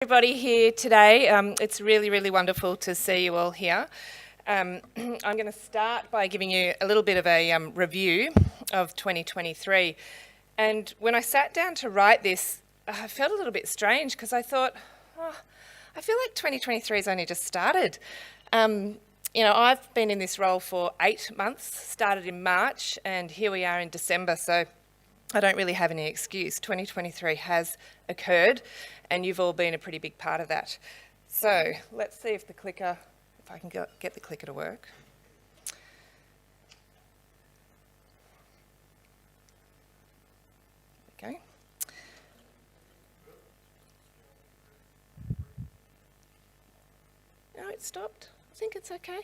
Everybody here today. It's really wonderful to see you all here. I'm going to start by giving you a little bit of a review of 2023. And when I sat down to write this, I felt a little bit strange because I thought, I feel like 2023 has only just started. I've been in this role for 8 months, started in March, and here we are in December, so I don't really have any excuse. 2023 has occurred, and you've all been a pretty big part of that. So let's see if I can get the clicker to work. Okay. No, it stopped. I think it's okay.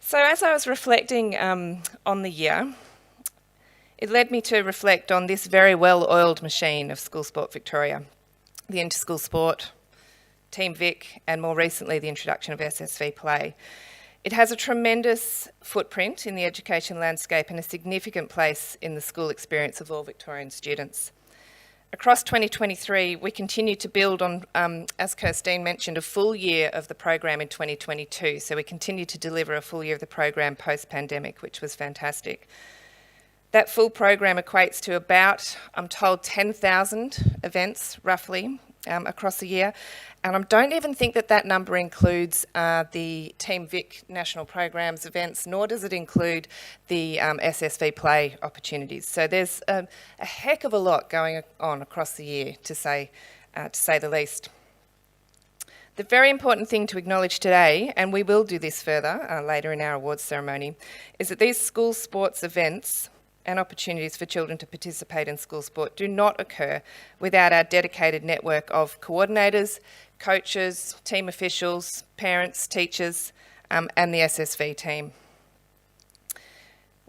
So as I was reflecting on the year, it led me to reflect on this very well-oiled machine of School Sport Victoria, the inter-school sport, Team Vic, and more recently the introduction of SSV Play. It has a tremendous footprint in the education landscape and a significant place in the school experience of all Victorian students. Across 2023, we continued to build on, as Kirstine mentioned, a full year of the program in 2022. So we continued to deliver a full year of the program post-pandemic, which was fantastic. That full program equates to about, I'm told, 10,000 events, roughly, across the year. And I don't even think that number includes the Team Vic National Programs events, nor does it include the SSV Play opportunities. So there's a heck of a lot going on across the year, to say the least. The very important thing to acknowledge today, and we will do this further later in our awards ceremony, is that these school sports events and opportunities for children to participate in school sport do not occur without our dedicated network of coordinators, coaches, team officials, parents, teachers, and the SSV team.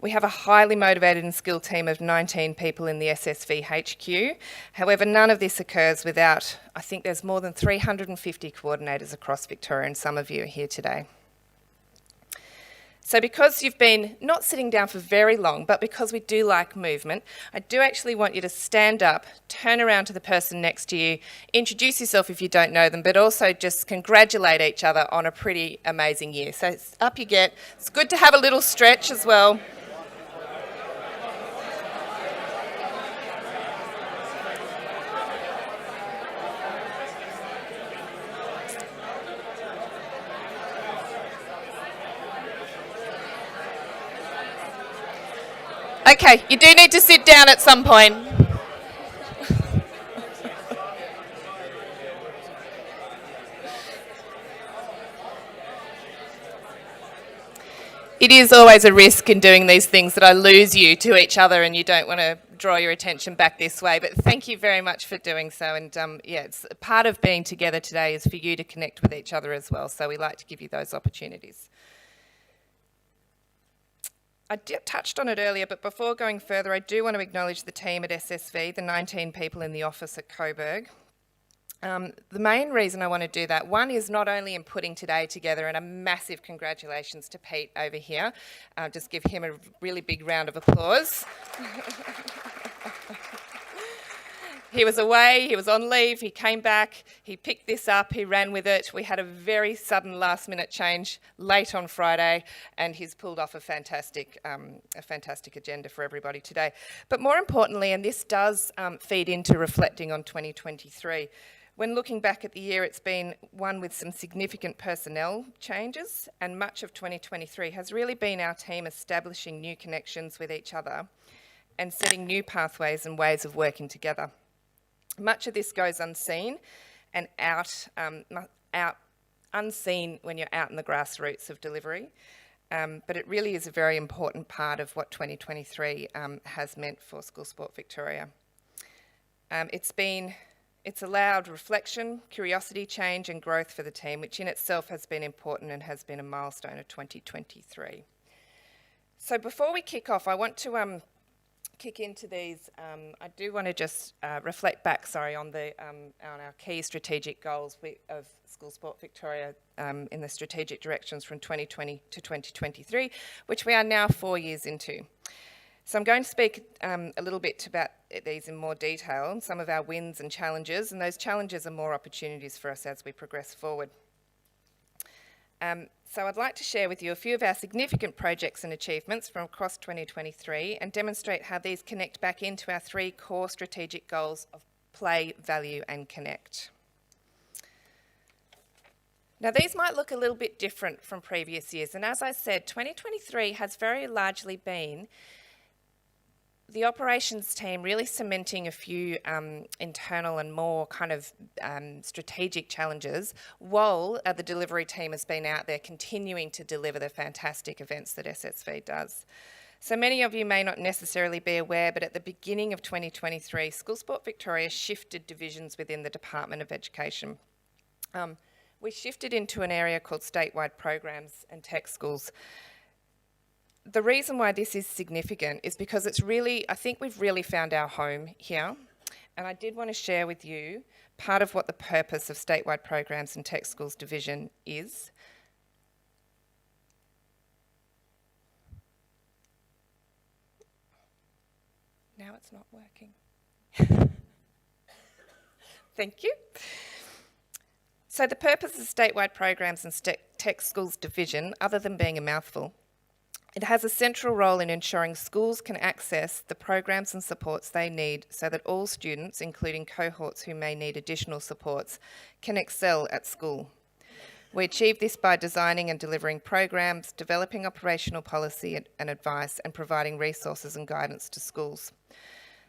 We have a highly motivated and skilled team of 19 people in the SSV HQ. However, none of this occurs without, I think there's more than 350 coordinators across Victoria, and some of you are here today. So because you've been not sitting down for very long, but because we do like movement, I do actually want you to stand up, turn around to the person next to you, introduce yourself if you don't know them, but also just congratulate each other on a pretty amazing year. So up you get. It's good to have a little stretch as well. Okay, you do need to sit down at some point. It is always a risk in doing these things that I lose you to each other and you don't want to draw your attention back this way, but thank you very much for doing so. And it's part of being together today is for you to connect with each other as well, so we like to give you those opportunities. I touched on it earlier, but before going further, I do want to acknowledge the team at SSV, the 19 people in the office at Coburg. The main reason I want to do that, one is not only in putting today together, and a massive congratulations to Pete over here. Just give him a really big round of applause. He was away, he was on leave, he came back, he picked this up, he ran with it. We had a very sudden last-minute change late on Friday, and he's pulled off a fantastic agenda for everybody today. But more importantly, and this does feed into reflecting on 2023, when looking back at the year, it's been one with some significant personnel changes, and much of 2023 has really been our team establishing new connections with each other and setting new pathways and ways of working together. Much of this goes unseen and unseen when you're out in the grassroots of delivery, but it really is a very important part of what 2023 has meant for School Sport Victoria. It's allowed reflection, curiosity, change and growth for the team, which in itself has been important and has been a milestone of 2023. So before we kick off, I want to kick into these. I do want to just reflect back, on our key strategic goals of School Sport Victoria in the strategic directions from 2020 to 2023, which we are now 4 years into. So I'm going to speak a little bit about these in more detail, some of our wins and challenges, and those challenges are more opportunities for us as we progress forward. So I'd like to share with you a few of our significant projects and achievements from across 2023 and demonstrate how these connect back into our 3 core strategic goals of play, value and connect. Now these might look a little bit different from previous years, and as I said, 2023 has very largely been the operations team really cementing a few internal and more kind of strategic challenges, while the delivery team has been out there continuing to deliver the fantastic events that SSV does. So many of you may not necessarily be aware, but at the beginning of 2023, School Sport Victoria shifted divisions within the Department of Education. We shifted into an area called statewide programs and tech schools. The reason why this is significant is because it's really, I think we've really found our home here. And I did want to share with you part of what the purpose of statewide programs and tech schools division is. Now it's not working. Thank you. So the purpose of statewide programs and tech schools division, other than being a mouthful, it has a central role in ensuring schools can access the programs and supports they need so that all students, including cohorts who may need additional supports, can excel at school. We achieve this by designing and delivering programs, developing operational policy and advice, and providing resources and guidance to schools.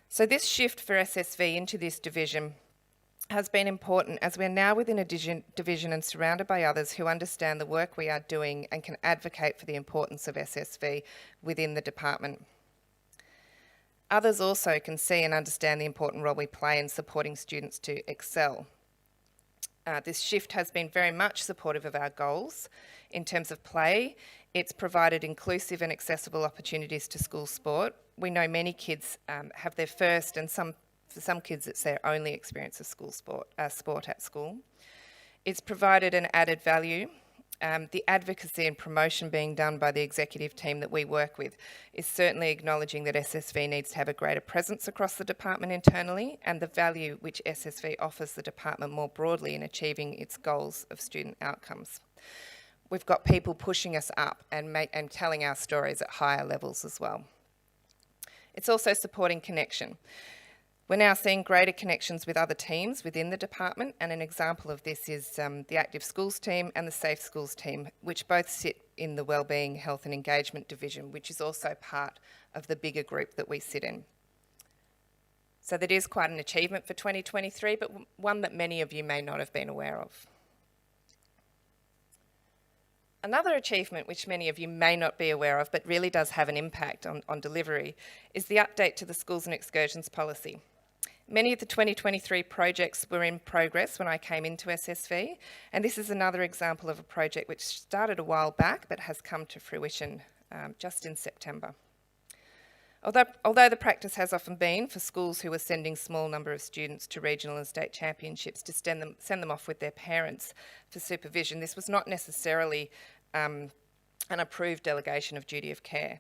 So this shift for SSV into this division has been important as we're now within a division and surrounded by others who understand the work we are doing and can advocate for the importance of SSV within the department. Others also can see and understand the important role we play in supporting students to excel. This shift has been very much supportive of our goals. In terms of play, it's provided inclusive and accessible opportunities to school sport. We know many kids have their first and for some kids, it's their only experience of school sport at school. It's provided an added value. The advocacy and promotion being done by the executive team that we work with is certainly acknowledging that SSV needs to have a greater presence across the department internally and the value which SSV offers the department more broadly in achieving its goals of student outcomes. We've got people pushing us up and telling our stories at higher levels as well. It's also supporting connection. We're now seeing greater connections with other teams within the department, and an example of this is the Active Schools team and the Safe Schools team, which both sit in the Wellbeing, Health and Engagement division, which is also part of the bigger group that we sit in. So that is quite an achievement for 2023, but one that many of you may not have been aware of. Another achievement which many of you may not be aware of, but really does have an impact on delivery, is the update to the Schools and Excursions policy. Many of the 2023 projects were in progress when I came into SSV, and this is another example of a project which started a while back but has come to fruition just in September. Although the practice has often been for schools who are sending small number of students to regional and state championships to send them off with their parents for supervision, this was not necessarily an approved delegation of duty of care.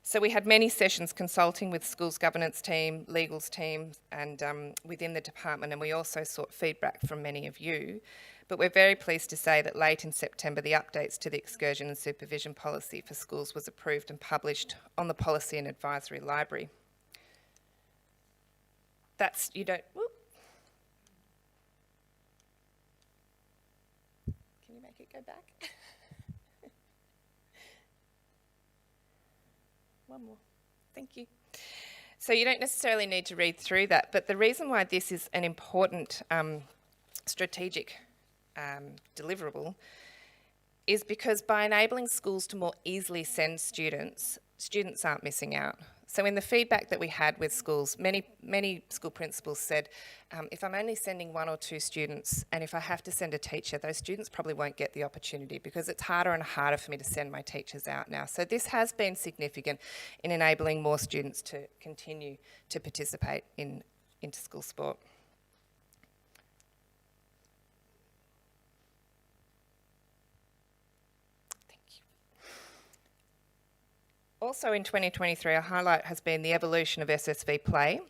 So we had many sessions consulting with schools governance team, legals team, and within the department, and we also sought feedback from many of you. But we're very pleased to say that late in September, the updates to the excursion and supervision policy for schools was approved and published on the Policy and Advisory Library. That's, you don't, whoop. Can you make it go back? One more. Thank you. So you don't necessarily need to read through that, but the reason why this is an important strategic deliverable is because by enabling schools to more easily send students, students aren't missing out. So in the feedback that we had with schools, many school principals said, if I'm only sending 1 or 2 students, and if I have to send a teacher, those students probably won't get the opportunity because it's harder and harder for me to send my teachers out now. So this has been significant in enabling more students to continue to participate in inter-school sport. Also in 2023, a highlight has been the evolution of SSV Play.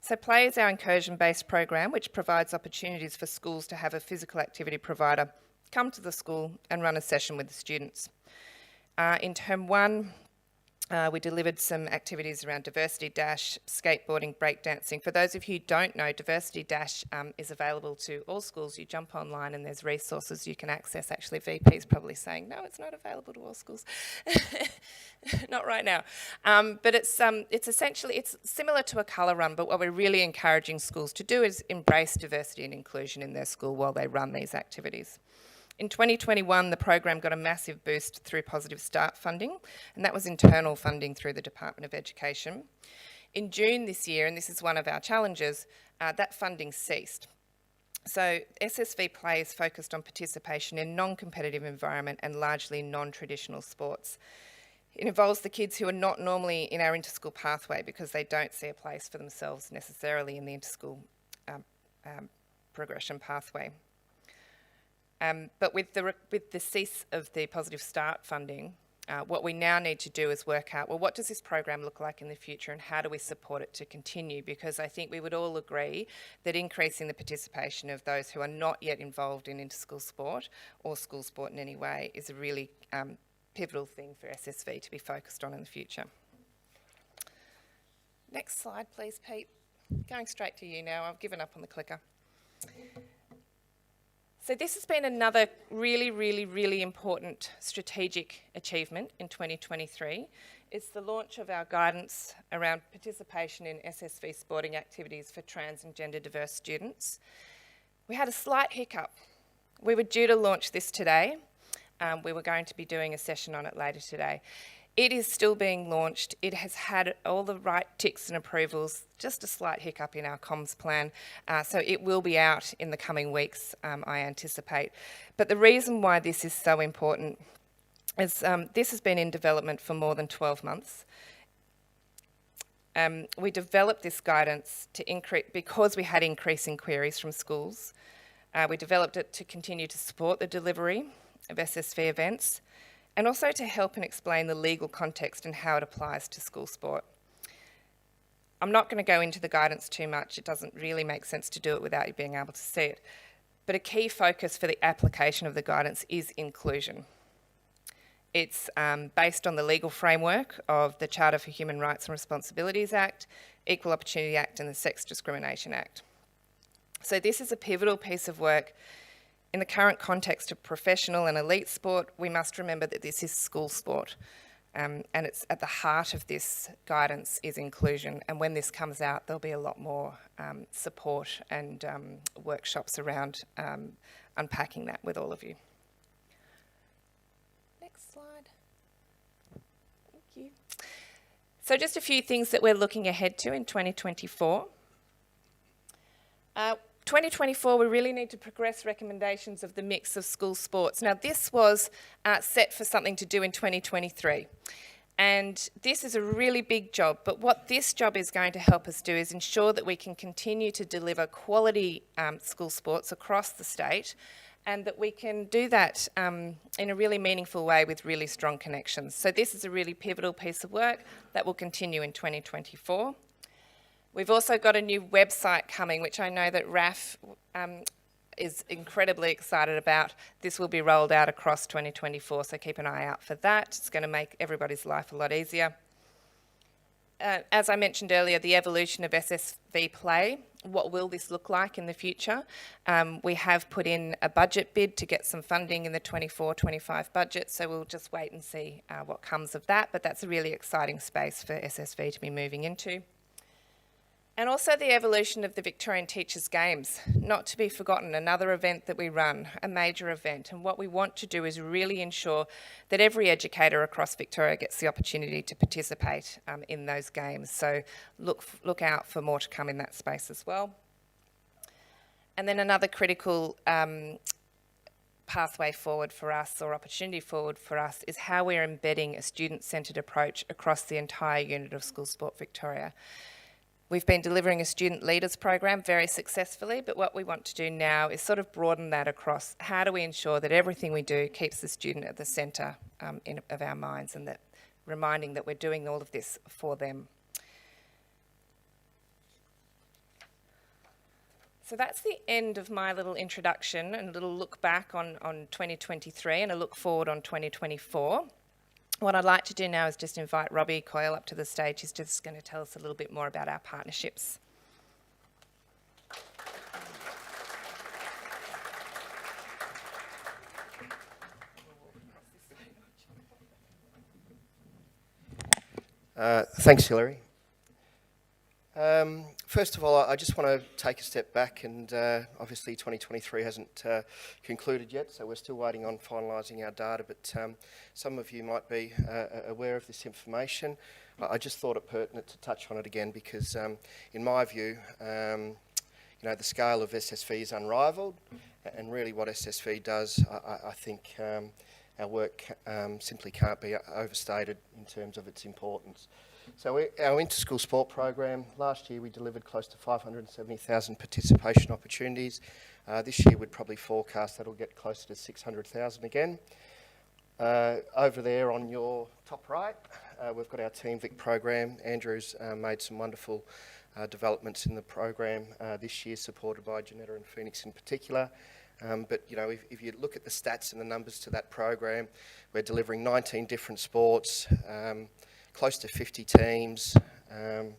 So Play is our incursion-based program which provides opportunities for schools to have a physical activity provider come to the school and run a session with the students. In term 1, we delivered some activities around Diversity Dash, skateboarding, breakdancing. For those of you who don't know, Diversity Dash is available to all schools. You jump online and there's resources you can access. Actually, VP is probably saying, no, it's not available to all schools. Not right now. But it's essentially, it's similar to a colour run, but what we're really encouraging schools to do is embrace diversity and inclusion in their school while they run these activities. In 2021, the program got a massive boost through Positive Start funding, and that was internal funding through the Department of Education. In June this year, and this is one of our challenges, that funding ceased. So SSV Play is focused on participation in non-competitive environment and largely non-traditional sports. It involves the kids who are not normally in our interschool pathway because they don't see a place for themselves necessarily in the interschool progression pathway. But with the cease of the Positive Start funding, what we now need to do is work out, well, what does this program look like in the future and how do we support it to continue? Because I think we would all agree that increasing the participation of those who are not yet involved in interschool sport or school sport in any way is a really pivotal thing for SSV to be focused on in the future. Next slide, please, Pete. Going straight to you now. I've given up on the clicker. So this has been another really important strategic achievement in 2023. It's the launch of our guidance around participation in SSV sporting activities for trans and gender diverse students. We had a slight hiccup. We were due to launch this today. We were going to be doing a session on it later today. It is still being launched. It has had all the right ticks and approvals, just a slight hiccup in our comms plan. So it will be out in the coming weeks, I anticipate. But the reason why this is so important is this has been in development for more than 12 months. We developed this guidance to increase, because we had increasing queries from schools. We developed it to continue to support the delivery of SSV events, and also to help and explain the legal context and how it applies to school sport. I'm not going to go into the guidance too much. It doesn't really make sense to do it without you being able to see it. But a key focus for the application of the guidance is inclusion. It's based on the legal framework of the Charter for Human Rights and Responsibilities Act, Equal Opportunity Act and the Sex Discrimination Act. So this is a pivotal piece of work. In the current context of professional and elite sport, we must remember that this is school sport, and it's at the heart of this guidance is inclusion. And when this comes out, there'll be a lot more support and workshops around unpacking that with all of you. Next slide. Thank you. So just a few things that we're looking ahead to in 2024. 2024, we really need to progress recommendations of the mix of school sports. Now, this was set for something to do in 2023. And this is a really big job, but what this job is going to help us do is ensure that we can continue to deliver quality school sports across the state, and that we can do that in a really meaningful way with really strong connections. So this is a really pivotal piece of work that will continue in 2024. We've also got a new website coming, which I know that Raf is incredibly excited about. This will be rolled out across 2024, so keep an eye out for that. It's going to make everybody's life a lot easier. As I mentioned earlier, the evolution of SSV Play. What will this look like in the future? We have put in a budget bid to get some funding in the 24-25 budget, so we'll just wait and see what comes of that, but that's a really exciting space for SSV to be moving into. And also the evolution of the Victorian Teachers' Games, not to be forgotten, another event that we run, a major event. And what we want to do is really ensure that every educator across Victoria gets the opportunity to participate in those games. So look out for more to come in that space as well. And then another critical pathway forward for us, or opportunity forward for us, is how we're embedding a student-centred approach across the entire unit of School Sport Victoria. We've been delivering a student leaders program very successfully, but what we want to do now is sort of broaden that across. How do we ensure that everything we do keeps the student at the centre of our minds, and that reminding that we're doing all of this for them. So that's the end of my little introduction and a little look back on 2023 and a look forward on 2024. What I'd like to do now is just invite Robbie Coyle up to the stage. He's just going to tell us a little bit more about our partnerships. Thanks, Hilary. First of all, I just want to take a step back, and obviously 2023 hasn't concluded yet, so we're still waiting on finalising our data, but some of you might be aware of this information. I just thought it pertinent to touch on it again because, in my view, the scale of SSV is unrivalled, and really what SSV does, I think our work simply can't be overstated in terms of its importance. So our inter-school sport program, last year we delivered close to 570,000 participation opportunities. This year we'd probably forecast that'll get closer to 600,000 again. Over there on your top right, we've got our Team Vic program. Andrew's made some wonderful developments in the program this year, supported by Janetta and Phoenix in particular. But if you look at the stats and the numbers to that program, we're delivering 19 different sports, close to 50 teams, and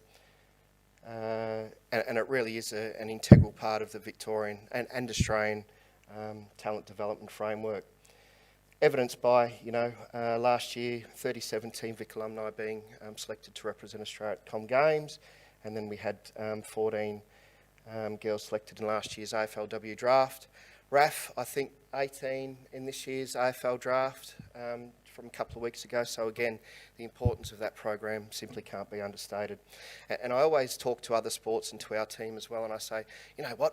it really is an integral part of the Victorian and Australian talent development framework. Evidenced by, last year, 37 Team Vic alumni being selected to represent Australia at Com Games, and then we had 14 girls selected in last year's AFLW draft. RAF, I think 18 in this year's AFL draft from a couple of weeks ago. So again, the importance of that program simply can't be understated. And I always talk to other sports and to our team as well, and I say,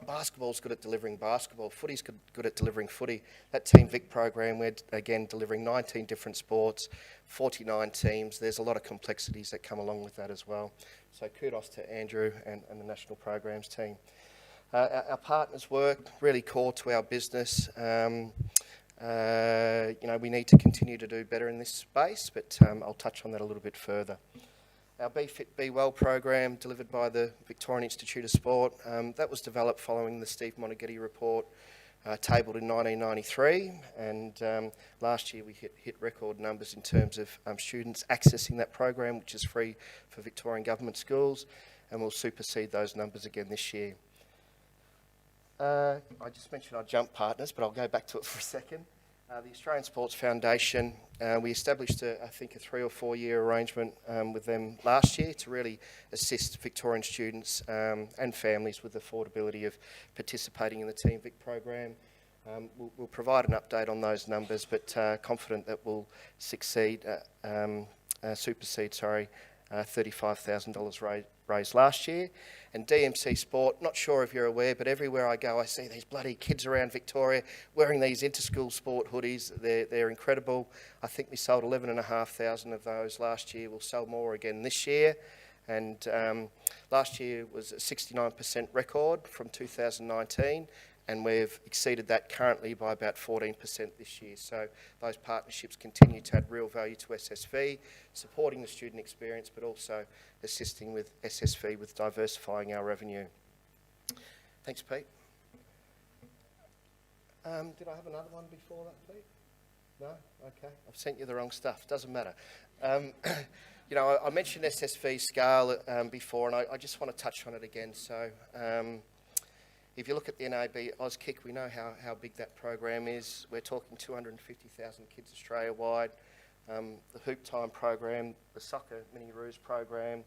basketball's good at delivering basketball, footy's good at delivering footy. That Team Vic program, we're again delivering 19 different sports, 49 teams. There's a lot of complexities that come along with that as well. So kudos to Andrew and the national programs team. Our partners' work, really core to our business. We need to continue to do better in this space, but I'll touch on that a little bit further. Our Be Fit, Be Well program, delivered by the Victorian Institute of Sport, that was developed following the Steve Monaghetti report, tabled in 1993, and last year we hit record numbers in terms of students accessing that program, which is free for Victorian government schools, and we'll supersede those numbers again this year. I just mentioned our jump partners, but I'll go back to it for a second. The Australian Sports Foundation, we established, I think, a 3 or 4 year arrangement with them last year to really assist Victorian students and families with the affordability of participating in the Team Vic program. We'll provide an update on those numbers, but confident that we'll supersede $35,000 raised last year. And DMC Sport, not sure if you're aware, but everywhere I go I see these bloody kids around Victoria wearing these inter-school sport hoodies. They're incredible. I think we sold 11,500 of those last year. We'll sell more again this year. And last year was a 69% record from 2019. And we've exceeded that currently by about 14% this year. So those partnerships continue to add real value to SSV, supporting the student experience, but also assisting with SSV with diversifying our revenue. Thanks, Pete. Did I have another one before that, Pete? No? Okay. I've sent you the wrong stuff. Doesn't matter. I mentioned SSV scale before, and I just want to touch on it again. So if you look at the NAB AusKick, we know how big that program is. We're talking 250,000 kids Australia-wide. The Hoop Time program, the Soccer Mini Roos program.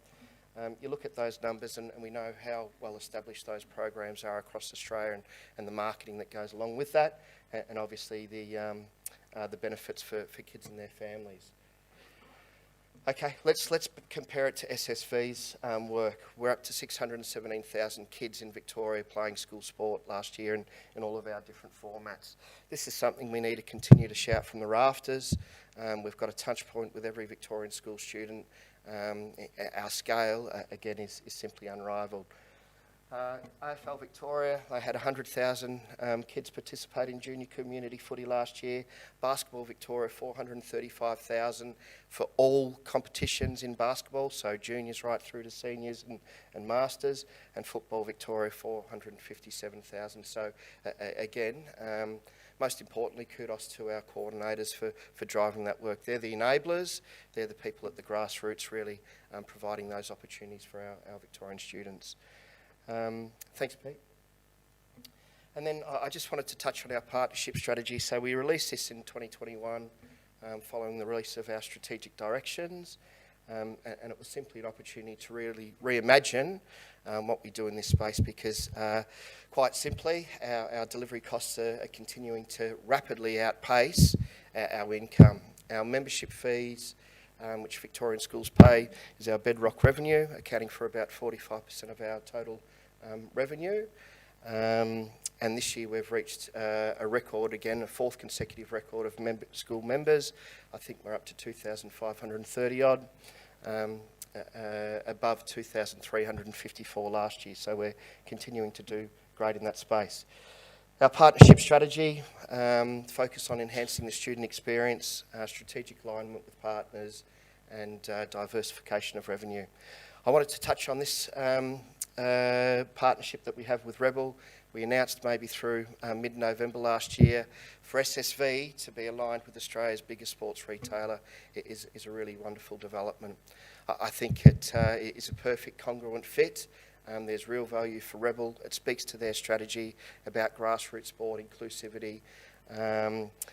You look at those numbers and we know how well established those programs are across Australia and the marketing that goes along with that, and obviously the benefits for kids and their families. Okay, let's compare it to SSV's work. We're up to 617,000 kids in Victoria playing school sport last year in all of our different formats. This is something we need to continue to shout from the rafters. We've got a touch point with every Victorian school student. Our scale, again, is simply unrivalled. AFL Victoria, they had 100,000 kids participate in junior community footy last year. Basketball Victoria, 435,000 for all competitions in basketball, so juniors right through to seniors and masters. And Football Victoria, 457,000. So again, most importantly, kudos to our coordinators for driving that work. They're the enablers, they're the people at the grassroots really providing those opportunities for our Victorian students. Thanks, Pete. And then I just wanted to touch on our partnership strategy. So we released this in 2021 following the release of our strategic directions, and it was simply an opportunity to really reimagine what we do in this space because, quite simply, our delivery costs are continuing to rapidly outpace our income. Our membership fees, which Victorian schools pay, is our bedrock revenue, accounting for about 45% of our total revenue. And this year we've reached a record again, a fourth consecutive record of school members. I think we're up to 2,530 odd, above 2,354 last year. So we're continuing to do great in that space. Our partnership strategy focus on enhancing the student experience, strategic alignment with partners, and diversification of revenue. I wanted to touch on this partnership that we have with Rebel. We announced maybe through mid-November last year for SSV to be aligned with Australia's biggest sports retailer. It is a really wonderful development. I think it is a perfect congruent fit. There's real value for Rebel. It speaks to their strategy about grassroots sport, inclusivity,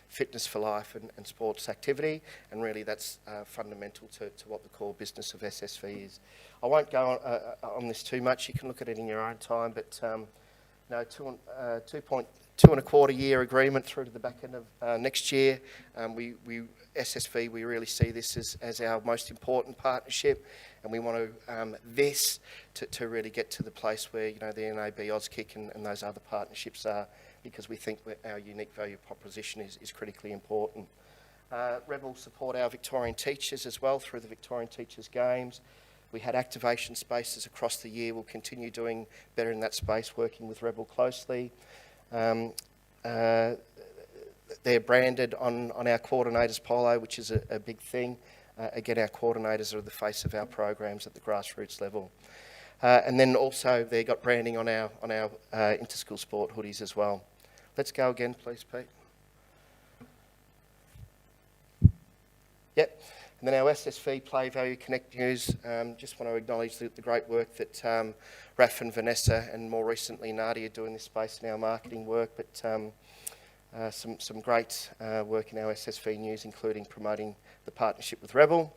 fitness for life and sports activity, and really that's fundamental to what the core business of SSV is. I won't go on this too much. You can look at it in your own time, but no, 2.25 year agreement through to the back end of next year. SSV, we really see this as our most important partnership, and we want this to really get to the place where the NAB Auskick and those other partnerships are, because we think our unique value proposition is critically important. Rebel support our Victorian teachers as well through the Victorian Teachers Games. We had activation spaces across the year. We'll continue doing better in that space, working with Rebel closely. They're branded on our coordinators polo, which is a big thing. Again, our coordinators are the face of our programs at the grassroots level. And then also they got branding on our interschool sport hoodies as well. Let's go again, please, Pete. Yep. And then our SSV Play Value Connect News. Just want to acknowledge the great work that Raf and Vanessa and more recently Nadia do in this space in our marketing work, but some great work in our SSV News, including promoting the partnership with Rebel.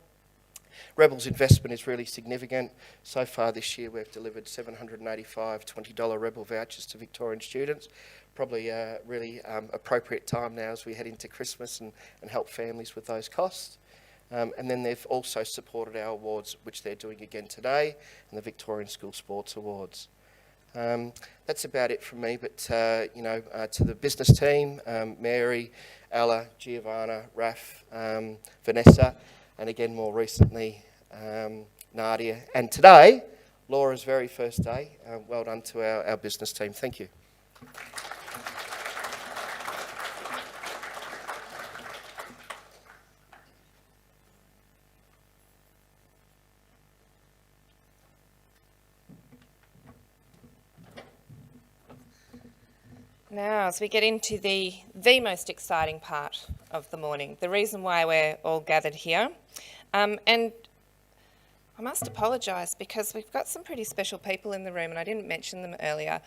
Rebel's investment is really significant. So far this year we've delivered 785 $20 Rebel vouchers to Victorian students. Probably a really appropriate time now as we head into Christmas and help families with those costs. And then they've also supported our awards, which they're doing again today, and the Victorian School Sports Awards. That's about it from me, but to the business team, Mary, Ella, Giovanna, Raf, Vanessa, and again more recently Nadia, and today Laura's very first day. Well done to our business team. Thank you. Now, as we get into the most exciting part of the morning, the reason why we're all gathered here, and I must apologise because we've got some pretty special people in the room and I didn't mention them earlier.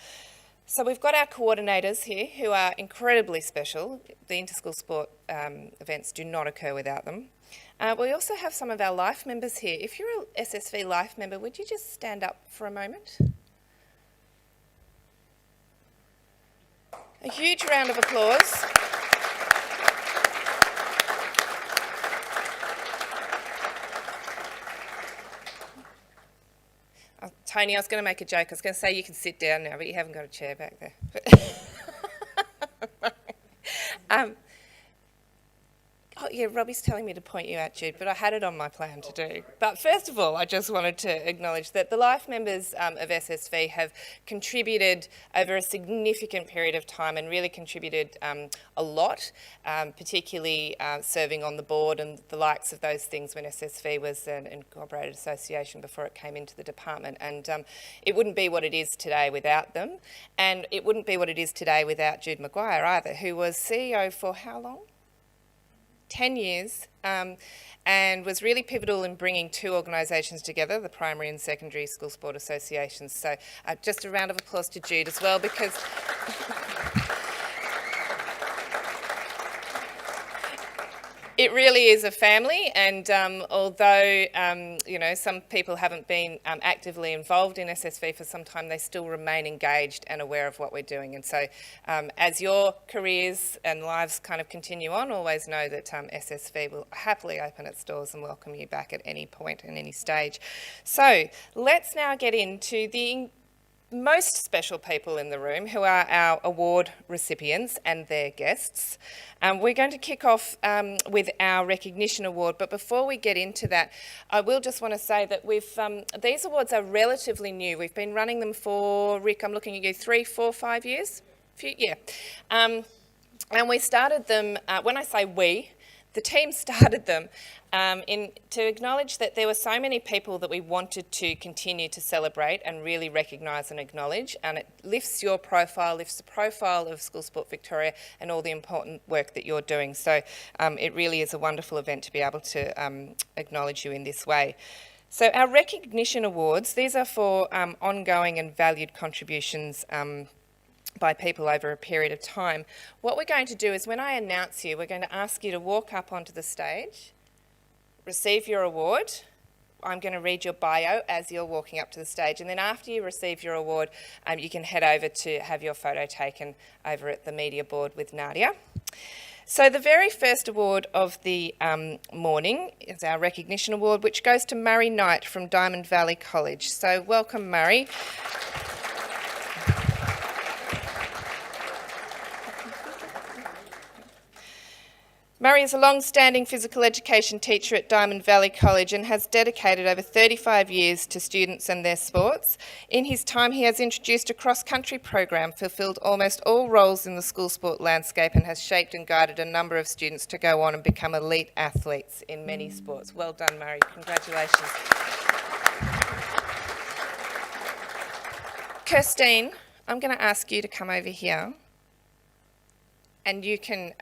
So we've got our coordinators here who are incredibly special. The interschool sport events do not occur without them. We also have some of our life members here. If you're an SSV life member, would you just stand up for a moment? A huge round of applause. Oh, Tony, I was going to make a joke. I was going to say you can sit down now, but you haven't got a chair back there. Oh, yeah, Robbie's telling me to point you out, Jude, but I had it on my plan to do. But first of all, I just wanted to acknowledge that the life members of SSV have contributed over a significant period of time and really contributed a lot, particularly serving on the board and the likes of those things when SSV was an incorporated association before it came into the department. And it wouldn't be what it is today without them. And it wouldn't be what it is today without Jude Maguire either, who was CEO for how long? 10 years, and was really pivotal in bringing two organisations together, the primary and secondary school sport associations. So just a round of applause to Jude as well, because it really is a family, and although you know, some people haven't been actively involved in SSV for some time, they still remain engaged and aware of what we're doing. And so as your careers and lives kind of continue on, always know that SSV will happily open its doors and welcome you back at any point and any stage. So let's now get into the most special people in the room, who are our award recipients and their guests. We're going to kick off with our recognition award, but before we get into that, I will just want to say that these awards are relatively new. We've been running them for, Rick, I'm looking at you, 3, 4, 5 years? Yeah. And we started them, when I say we, the team started them to acknowledge that there were so many people that we wanted to continue to celebrate and really recognise and acknowledge, and it lifts your profile, lifts the profile of School Sport Victoria and all the important work that you're doing. So it really is a wonderful event to be able to acknowledge you in this way. So our recognition awards, these are for ongoing and valued contributions by people over a period of time. What we're going to do is, when I announce you, we're going to ask you to walk up onto the stage, receive your award. I'm going to read your bio as you're walking up to the stage, and then after you receive your award, you can head over to have your photo taken over at the media board with Nadia. So the very first award of the morning is our recognition award, which goes to Murray Knight from Diamond Valley College. So welcome, Murray. Murray is a long-standing physical education teacher at Diamond Valley College and has dedicated over 35 years to students and their sports. In his time, he has introduced a cross-country program, fulfilled almost all roles in the school sport landscape, and has shaped and guided a number of students to go on and become elite athletes in many sports. Well done, Murray. Congratulations. Kirstine, I'm going to ask you to come over here, and you can...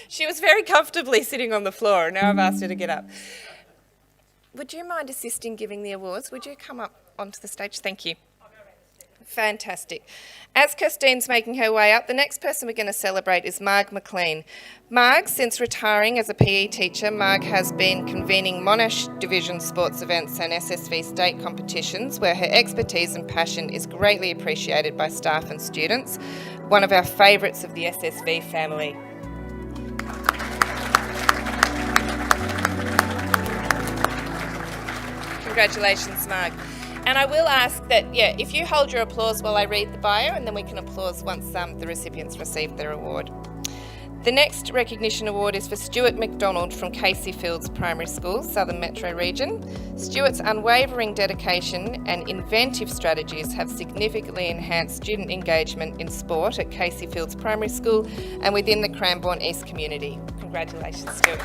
She was very comfortably sitting on the floor, and now I've asked her to get up. Would you mind assisting giving the awards? Would you come up onto the stage? Thank you. Fantastic. As Kirstine's making her way up, the next person we're going to celebrate is Marg McLean. Marg, since retiring as a PE teacher, Marg has been convening Monash Division sports events and SSV state competitions, where her expertise and passion is greatly appreciated by staff and students. One of our favourites of the SSV family. Congratulations, Marg. And I will ask that, if you hold your applause while I read the bio, and then we can applause once the recipients receive their award. The next recognition award is for Stuart McDonald from Casey Fields Primary School, Southern Metro Region. Stuart's unwavering dedication and inventive strategies have significantly enhanced student engagement in sport at Casey Fields Primary School and within the Cranbourne East community. Congratulations, Stuart.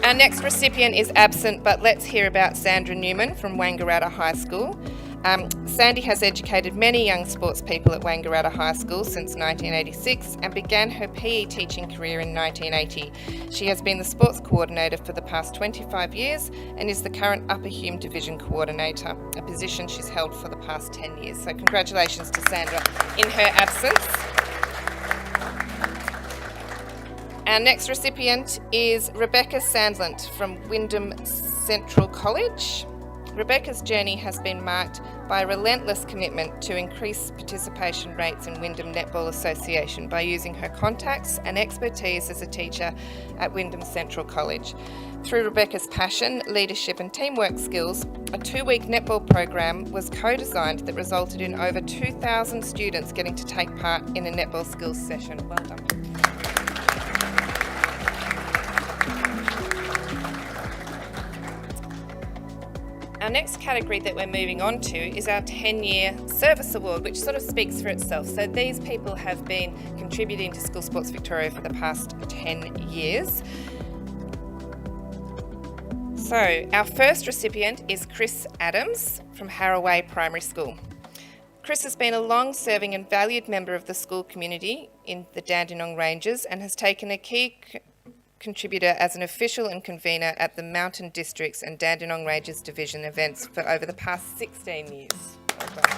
Our next recipient is absent, but let's hear about Sandra Newman from Wangaratta High School. Sandy has educated many young sports people at Wangaratta High School since 1986 and began her PE teaching career in 1980. She has been the sports coordinator for the past 25 years and is the current Upper Hume Division coordinator, a position she's held for the past 10 years. So congratulations to Sandra in her absence. Our next recipient is Rebecca Sandland from Wyndham Central College. Rebecca's journey has been marked by a relentless commitment to increase participation rates in Wyndham Netball Association by using her contacts and expertise as a teacher at Wyndham Central College. Through Rebecca's passion, leadership and teamwork skills, a 2-week netball program was co-designed that resulted in over 2,000 students getting to take part in a netball skills session. Well done. Our next category that we're moving on to is our 10-year service award, which sort of speaks for itself. So these people have been contributing to School Sports Victoria for the past 10 years. So our first recipient is Chris Adams from Haraway Primary School. Chris has been a long-serving and valued member of the school community in the Dandenong Ranges and has taken a key contributor as an official and convener at the Mountain Districts and Dandenong Ranges Division events for over the past 16 years. Well done.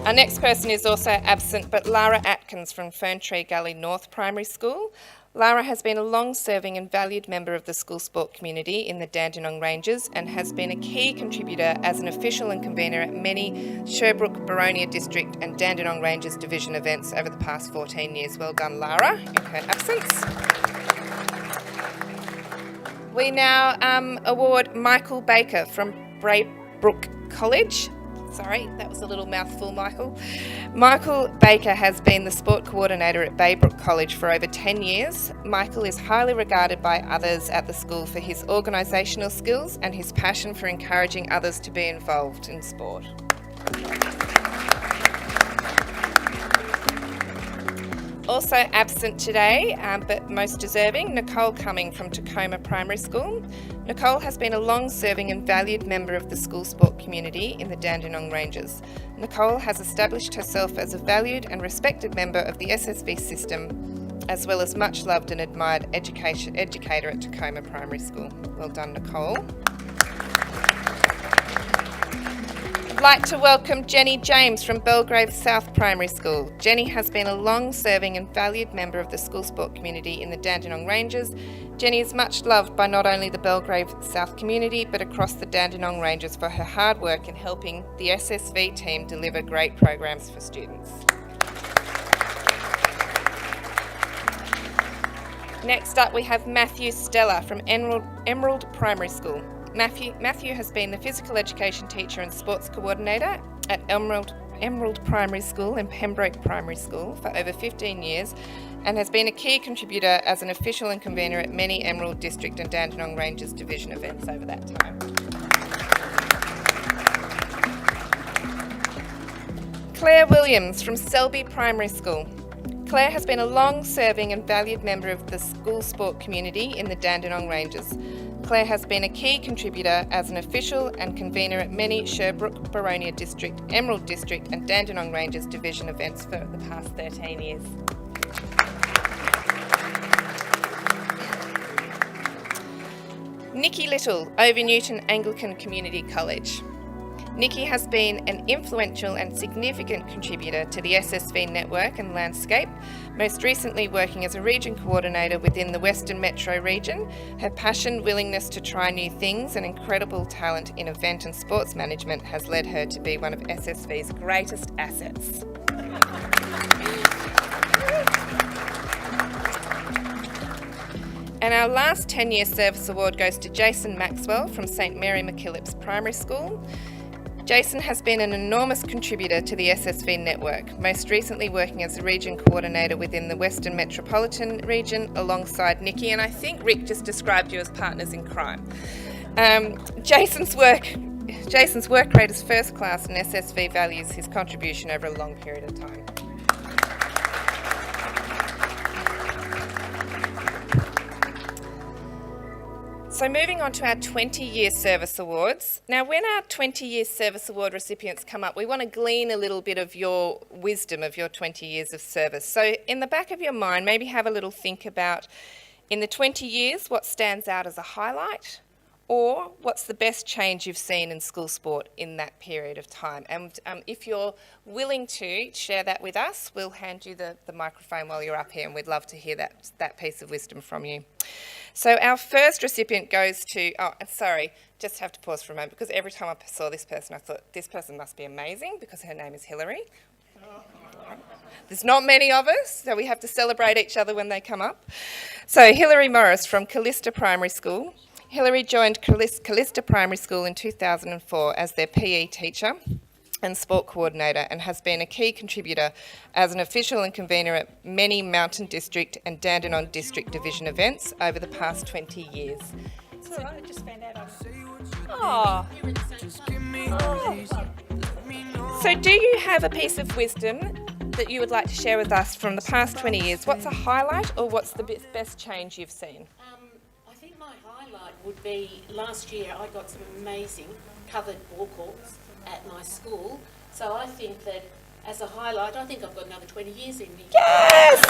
Our next person is also absent, but Lara Atkins from Ferntree Gully North Primary School. Lara has been a long-serving and valued member of the school sport community in the Dandenong Ranges and has been a key contributor as an official and convener at many Sherbrooke, Boronia District and Dandenong Ranges Division events over the past 14 years. Well done, Lara, in her absence. We now award Michael Baker from Braybrook College. Sorry, that was a little mouthful, Michael. Michael Baker has been the sport coordinator at Braybrook College for over 10 years. Michael is highly regarded by others at the school for his organisational skills and his passion for encouraging others to be involved in sport. Also absent today, but most deserving, Nicole Cumming from Tacoma Primary School. Nicole has been a long-serving and valued member of the school sport community in the Dandenong Ranges. Nicole has established herself as a valued and respected member of the SSV system, as well as much loved and admired educator at Tacoma Primary School. Well done, Nicole. I'd like to welcome Jenny James from Belgrave South Primary School. Jenny has been a long-serving and valued member of the school sport community in the Dandenong Ranges. Jenny is much loved by not only the Belgrave South community but across the Dandenong Ranges for her hard work in helping the SSV team deliver great programs for students. Next up we have Matthew Stella from Emerald Primary School. Matthew has been the physical education teacher and sports coordinator at Emerald Primary School and Pembroke Primary School for over 15 years and has been a key contributor as an official and convener at many Emerald District and Dandenong Ranges Division events over that time. Claire Williams from Selby Primary School. Claire has been a long-serving and valued member of the school sport community in the Dandenong Ranges. Claire has been a key contributor as an official and convener at many Sherbrooke, Boronia District, Emerald District and Dandenong Ranges Division events for the past 13 years. Nikki Little, Over Newton Anglican Community College. Nikki has been an influential and significant contributor to the SSV network and landscape, most recently working as a region coordinator within the Western Metro region. Her passion, willingness to try new things and incredible talent in event and sports management has led her to be one of SSV's greatest assets. And our last 10-year service award goes to Jason Maxwell from St Mary MacKillop's Primary School. Jason has been an enormous contributor to the SSV network, most recently working as a region coordinator within the Western Metropolitan region alongside Nikki, and I think Rick just described you as partners in crime. Jason's work rate is first class and SSV values his contribution over a long period of time. So moving on to our 20-year service awards. Now, when our 20-year service award recipients come up, we want to glean a little bit of your wisdom of your 20 years of service. So in the back of your mind, maybe have a little think about, in the 20 years, what stands out as a highlight, or what's the best change you've seen in school sport in that period of time. And if you're willing to share that with us, we'll hand you the microphone while you're up here, and we'd love to hear that piece of wisdom from you. So our first recipient goes to, oh, and sorry, just have to pause for a moment, because every time I saw this person, I thought, this person must be amazing, because her name is Hillary. There's not many of us, so we have to celebrate each other when they come up. So Hillary Morris from Callista Primary School. Hillary joined Callista Primary School in 2004 as their PE teacher and sport coordinator, and has been a key contributor as an official and convener at many Mountain District and Dandenong District Division events over the past 20 years. It's all right, I just found out. Oh. So do you have a piece of wisdom that you would like to share with us from the past 20 years? What's a highlight, or what's the best change you've seen? I think my highlight would be last year I got some amazing covered ball courts at my school. So I think that as a highlight, I think I've got another 20 years in me. Yes!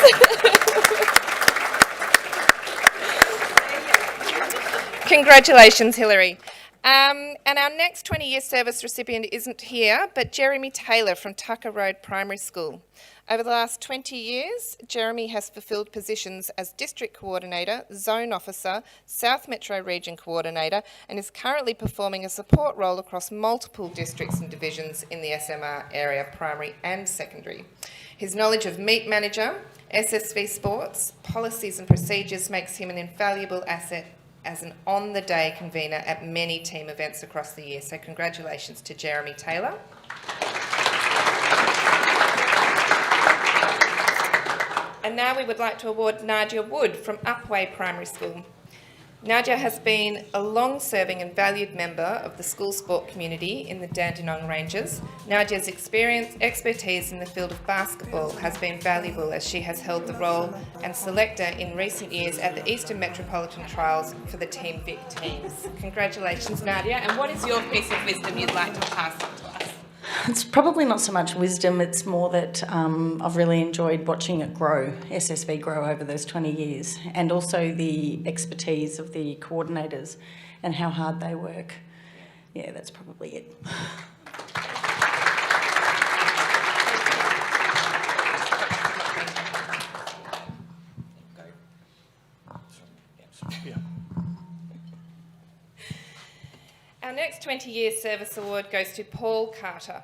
Congratulations, Hillary. And our next 20-year service recipient isn't here, but Jeremy Taylor from Tucker Road Primary School. Over the last 20 years, Jeremy has fulfilled positions as District Coordinator, Zone Officer, South Metro Region Coordinator, and is currently performing a support role across multiple districts and divisions in the SMR area, primary and secondary. His knowledge of Meet Manager, SSV Sports, policies and procedures makes him an invaluable asset as an on-the-day convener at many team events across the year. So congratulations to Jeremy Taylor. And now we would like to award Nadia Wood from Upway Primary School. Nadia has been a long-serving and valued member of the school sport community in the Dandenong Ranges. Nadia's expertise in the field of basketball has been valuable, as she has held the role and selector in recent years at the Eastern Metropolitan Trials for the Team Vic teams. Congratulations, Nadia. And what is your piece of wisdom you'd like to pass on to us? It's probably not so much wisdom, it's more that I've really enjoyed watching it grow, SSV grow over those 20 years, and also the expertise of the coordinators and how hard they work. Yeah, that's probably it. Our next 20-year service award goes to Paul Carter.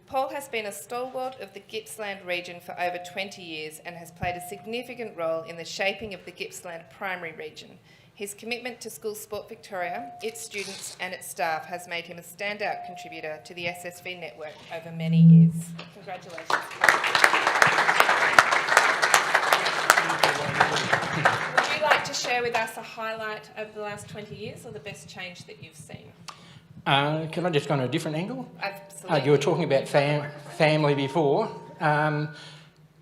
Paul has been a stalwart of the Gippsland region for over 20 years and has played a significant role in the shaping of the Gippsland primary region. His commitment to School Sport Victoria, its students and its staff has made him a standout contributor to the SSV network over many years. Congratulations, Paul. Would you like to share with us a highlight over the last 20 years or the best change that you've seen? Can I just go on a different angle? Absolutely. You were talking about family before.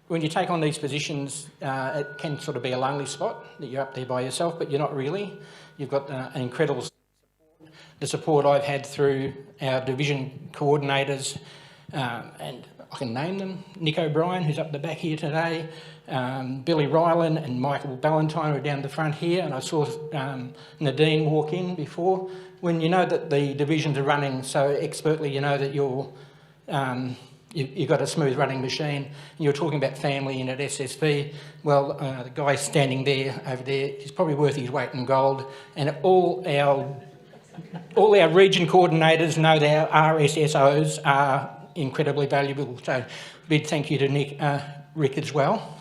When you take on these positions, it can sort of be a lonely spot that you're up there by yourself, but you're not really. You've got an incredible support. The support I've had through our division coordinators, and I can name them, Nick O'Brien, who's up the back here today, Billy Ryland and Michael Ballantyne are down the front here, and I saw Nadine walk in before. When you know that the divisions are running so expertly, you know that you've got a smooth running machine. You're talking about family in at SSV. Well, the guy standing there, over there, he's probably worth his weight in gold. And all our region coordinators know that our RSSOs are incredibly valuable. So big thank you to Rick as well.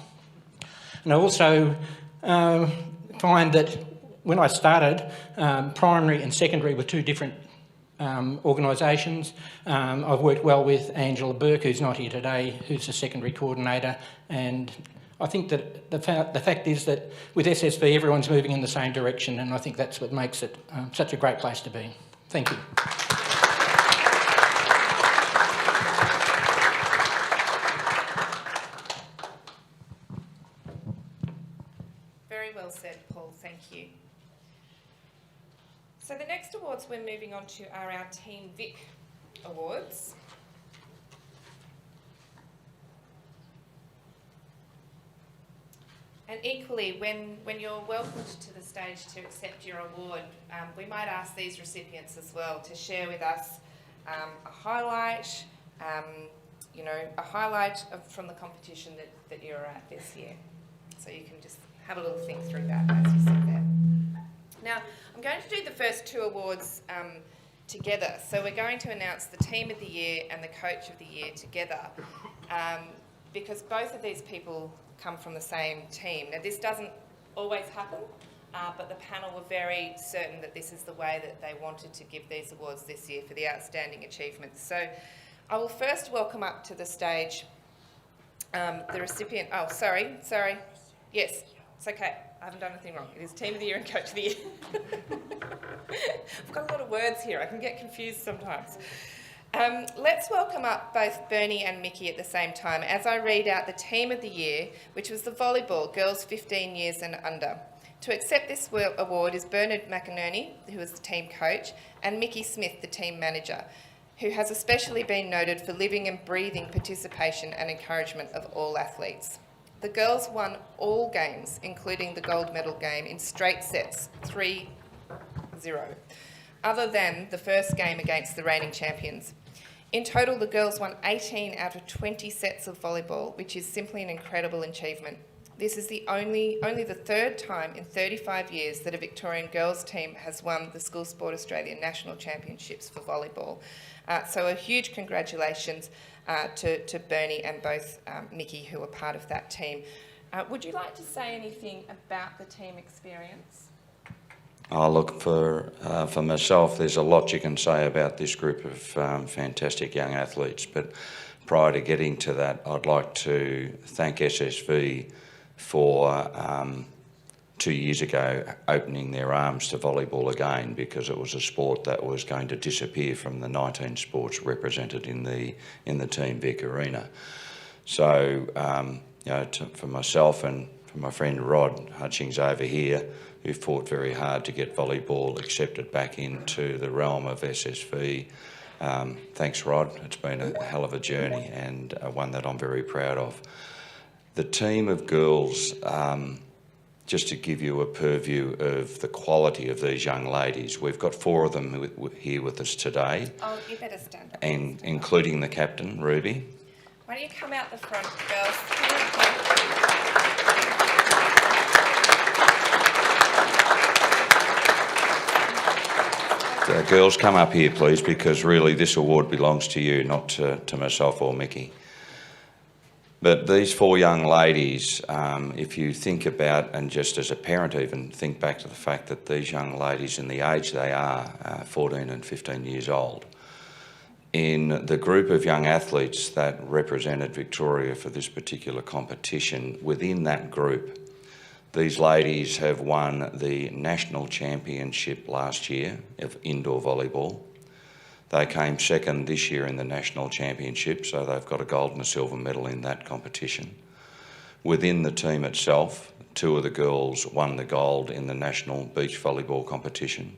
And I also find that when I started, primary and secondary were two different organisations. I've worked well with Angela Burke, who's not here today, who's the secondary coordinator, and I think that the fact is that with SSV everyone's moving in the same direction, and I think that's what makes it such a great place to be. Thank you. Very well said, Paul. Thank you. So the next awards we're moving on to are our Team Vic Awards. And equally, when you're welcomed to the stage to accept your award, we might ask these recipients as well to share with us a highlight, from the competition that you're at this year. So you can just have a little think through that as you sit there. Now, I'm going to do the first two awards together. So we're going to announce the Team of the Year and the Coach of the Year together, because both of these people come from the same team. Now, this doesn't always happen, but the panel were very certain that this is the way that they wanted to give these awards this year for the outstanding achievements. So I will first welcome up to the stage the recipient. Oh, sorry. Yes, it's okay. I haven't done anything wrong. It is Team of the Year and Coach of the Year. I've got a lot of words here. I can get confused sometimes. Let's welcome up both Bernie and Mickey at the same time as I read out the Team of the Year, which was the volleyball, girls 15 years and under. To accept this award is Bernard McInerney, who is the team coach, and Mickey Smith, the team manager, who has especially been noted for living and breathing participation and encouragement of all athletes. The girls won all games, including the gold medal game, in straight sets, 3-0, other than the first game against the reigning champions. In total, the girls won 18 out of 20 sets of volleyball, which is simply an incredible achievement. This is only the third time in 35 years that a Victorian girls team has won the School Sport Australia National Championships for volleyball. So a huge congratulations to Bernie and both Mickey, who were part of that team. Would you like to say anything about the team experience? Oh, look, for myself, there's a lot you can say about this group of fantastic young athletes, but prior to getting to that, I'd like to thank SSV for 2 years ago opening their arms to volleyball again, because it was a sport that was going to disappear from the 19 sports represented in the Team Vic arena. So, for myself and for my friend Rod Hutchings over here, who fought very hard to get volleyball accepted back into the realm of SSV. Thanks, Rod. It's been a hell of a journey, and one that I'm very proud of. The team of girls, just to give you a purview of the quality of these young ladies, we've got 4 of them here with us today. Oh, you better stand up. And including the captain, Ruby. Why don't you come out the front, girls? Girls, come up here, please, because really this award belongs to you, not to myself or Mickey. But these 4 young ladies, if you think about, and just as a parent even, think back to the fact that these young ladies in the age they are, 14 and 15 years old, in the group of young athletes that represented Victoria for this particular competition, within that group, these ladies have won the national championship last year of indoor volleyball. They came second this year in the national championship, so they've got a gold and a silver medal in that competition. Within the team itself, 2 of the girls won the gold in the national beach volleyball competition.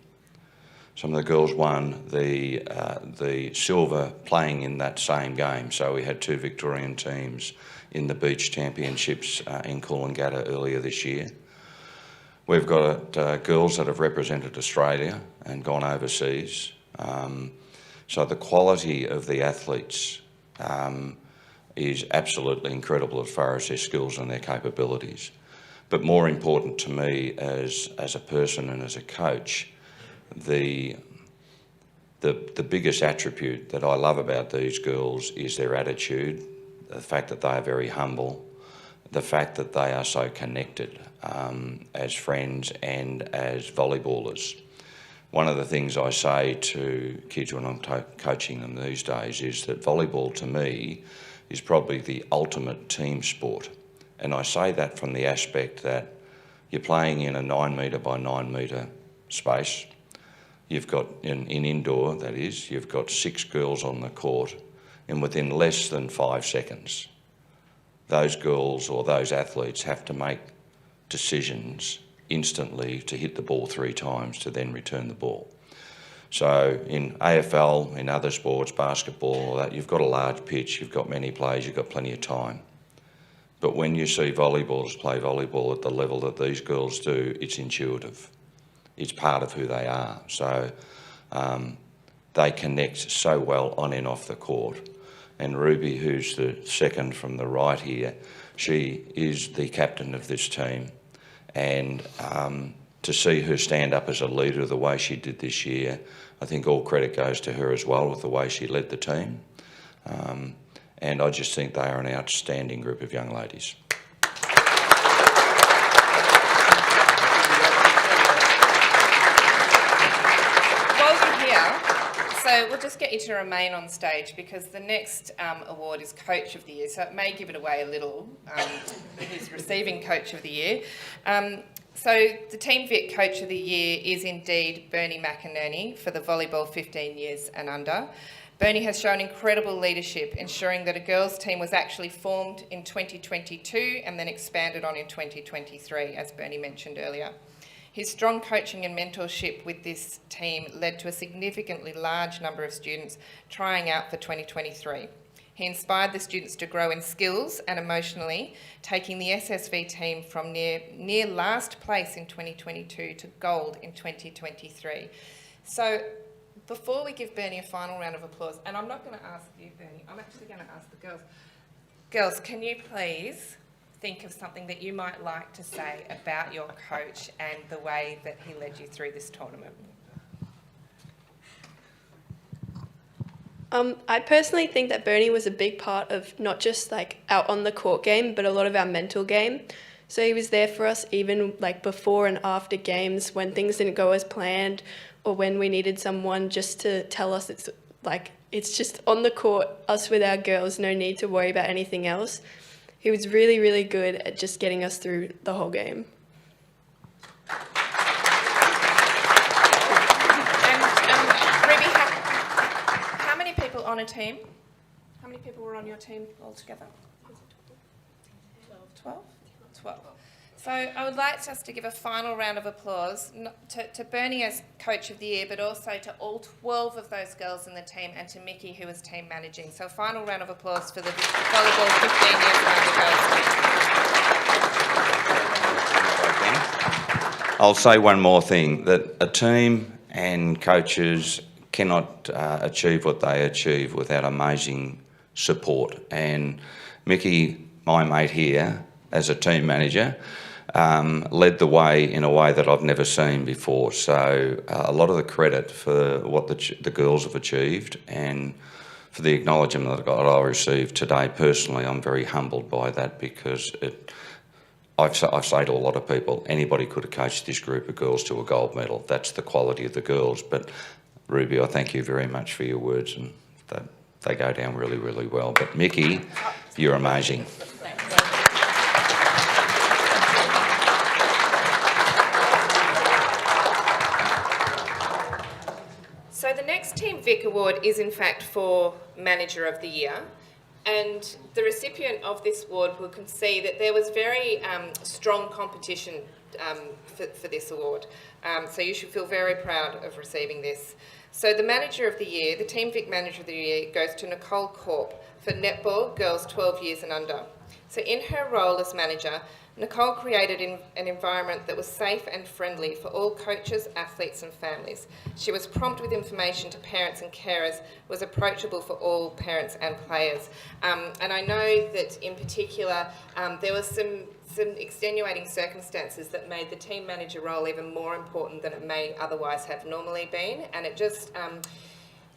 Some of the girls won the silver playing in that same game, so we had 2 Victorian teams in the beach championships in Coolangatta earlier this year. We've got girls that have represented Australia and gone overseas. So the quality of the athletes is absolutely incredible as far as their skills and their capabilities. But more important to me as a person and as a coach, the biggest attribute that I love about these girls is their attitude, the fact that they are very humble, the fact that they are so connected as friends and as volleyballers. One of the things I say to kids when I'm coaching them these days is that volleyball to me is probably the ultimate team sport. And I say that from the aspect that you're playing in a 9 metre by 9 metre space. You've got, in indoor that is, you've got 6 girls on the court, and within less than 5 seconds, those girls or those athletes have to make decisions instantly to hit the ball 3 times to then return the ball. So in AFL, in other sports, basketball, all that, you've got a large pitch, you've got many players, you've got plenty of time. But when you see volleyballers play volleyball at the level that these girls do, it's intuitive. It's part of who they are. So they connect so well on and off the court. And Ruby, who's the second from the right here, she is the captain of this team. And to see her stand up as a leader the way she did this year, I think all credit goes to her as well with the way she led the team. And I just think they are an outstanding group of young ladies. So we'll just get you to remain on stage because the next award is Coach of the Year, so it may give it away a little who's receiving Coach of the Year. So the Team Vic Coach of the Year is indeed Bernie McInerney for the volleyball 15 years and under. Bernie has shown incredible leadership, ensuring that a girls' team was actually formed in 2022 and then expanded on in 2023, as Bernie mentioned earlier. His strong coaching and mentorship with this team led to a significantly large number of students trying out for 2023. He inspired the students to grow in skills and emotionally, taking the SSV team from near last place in 2022 to gold in 2023. So before we give Bernie a final round of applause, and I'm not going to ask you, Bernie, I'm actually going to ask the girls. Girls, can you please think of something that you might like to say about your coach and the way that he led you through this tournament? I personally think that Bernie was a big part of not just like our on the court game, but a lot of our mental game. So he was there for us even like before and after games when things didn't go as planned or when we needed someone just to tell us it's just on the court, us with our girls, no need to worry about anything else. He was really, really good at just getting us through the whole game. And Ruby, how many people on a team? How many people were on your team altogether? 12? 12. So I would like us to give a final round of applause to Bernie as Coach of the Year, but also to all 12 of those girls in the team and to Mickey, who was team managing. So a final round of applause for the volleyball 15 years and under girls team. I'll say one more thing, that a team and coaches cannot achieve what they achieve without amazing support. And Mickey, my mate here, as a team manager, led the way in a way that I've never seen before. So a lot of the credit for what the girls have achieved and for the acknowledgement that I received today personally, I'm very humbled by that because I say to a lot of people, anybody could have coached this group of girls to a gold medal. That's the quality of the girls. But Ruby, I thank you very much for your words, and they go down really, really well. But Mickey, you're amazing. So the next Team Vic Award is in fact for Manager of the Year, and the recipient of this award will see that there was very strong competition for this award. So you should feel very proud of receiving this. So the Manager of the Year, the Team Vic Manager of the Year, goes to Nicole Corp for netball girls 12 years and under. So in her role as manager, Nicole created an environment that was safe and friendly for all coaches, athletes and families. She was prompt with information to parents and carers, was approachable for all parents and players. And I know that in particular there was some extenuating circumstances that made the team manager role even more important than it may otherwise have normally been. And it just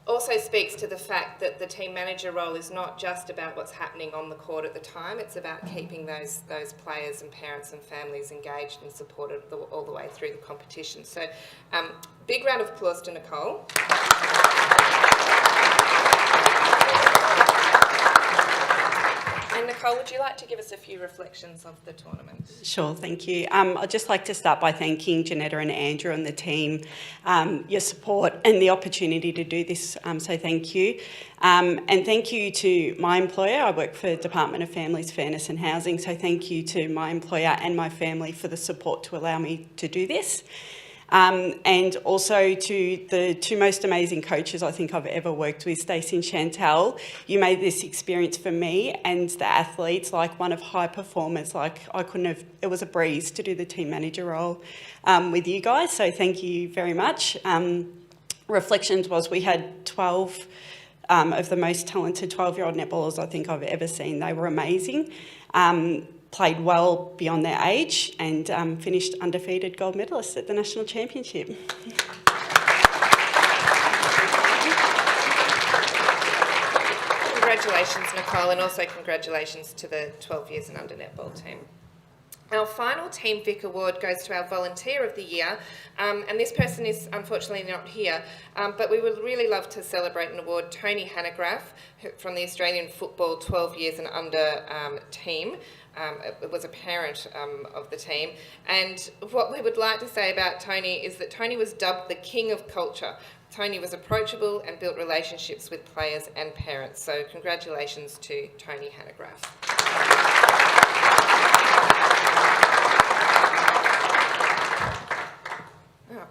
also speaks to the fact that the team manager role is not just about what's happening on the court at the time, it's about keeping those players and parents and families engaged and supported all the way through the competition. So big round of applause to Nicole. And Nicole, would you like to give us a few reflections of the tournament? Sure, thank you. I'd just like to start by thanking Janetta and Andrew and the team, your support and the opportunity to do this, so thank you. And thank you to my employer. I work for the Department of Families, Fairness and Housing, so thank you to my employer and my family for the support to allow me to do this. And also to the two most amazing coaches I think I've ever worked with, Stacey and Chantal. You made this experience for me and the athletes like one of high performers. Like it was a breeze to do the team manager role with you guys, so thank you very much. Reflections was we had 12 of the most talented 12-year-old netballers I think I've ever seen. They were amazing. played well beyond their age and finished undefeated gold medalists at the National Championship. Congratulations, Nicole, and also congratulations to the 12 years and under netball team. Our final Team Vic award goes to our Volunteer of the Year, and this person is unfortunately not here, but we would really love to celebrate and award Tony Hanegraaff from the Australian Football 12 years and under team. It was a parent of the team, and what we would like to say about Tony is that Tony was dubbed the King of Culture. Tony was approachable and built relationships with players and parents, so congratulations to Tony Hanegraaff.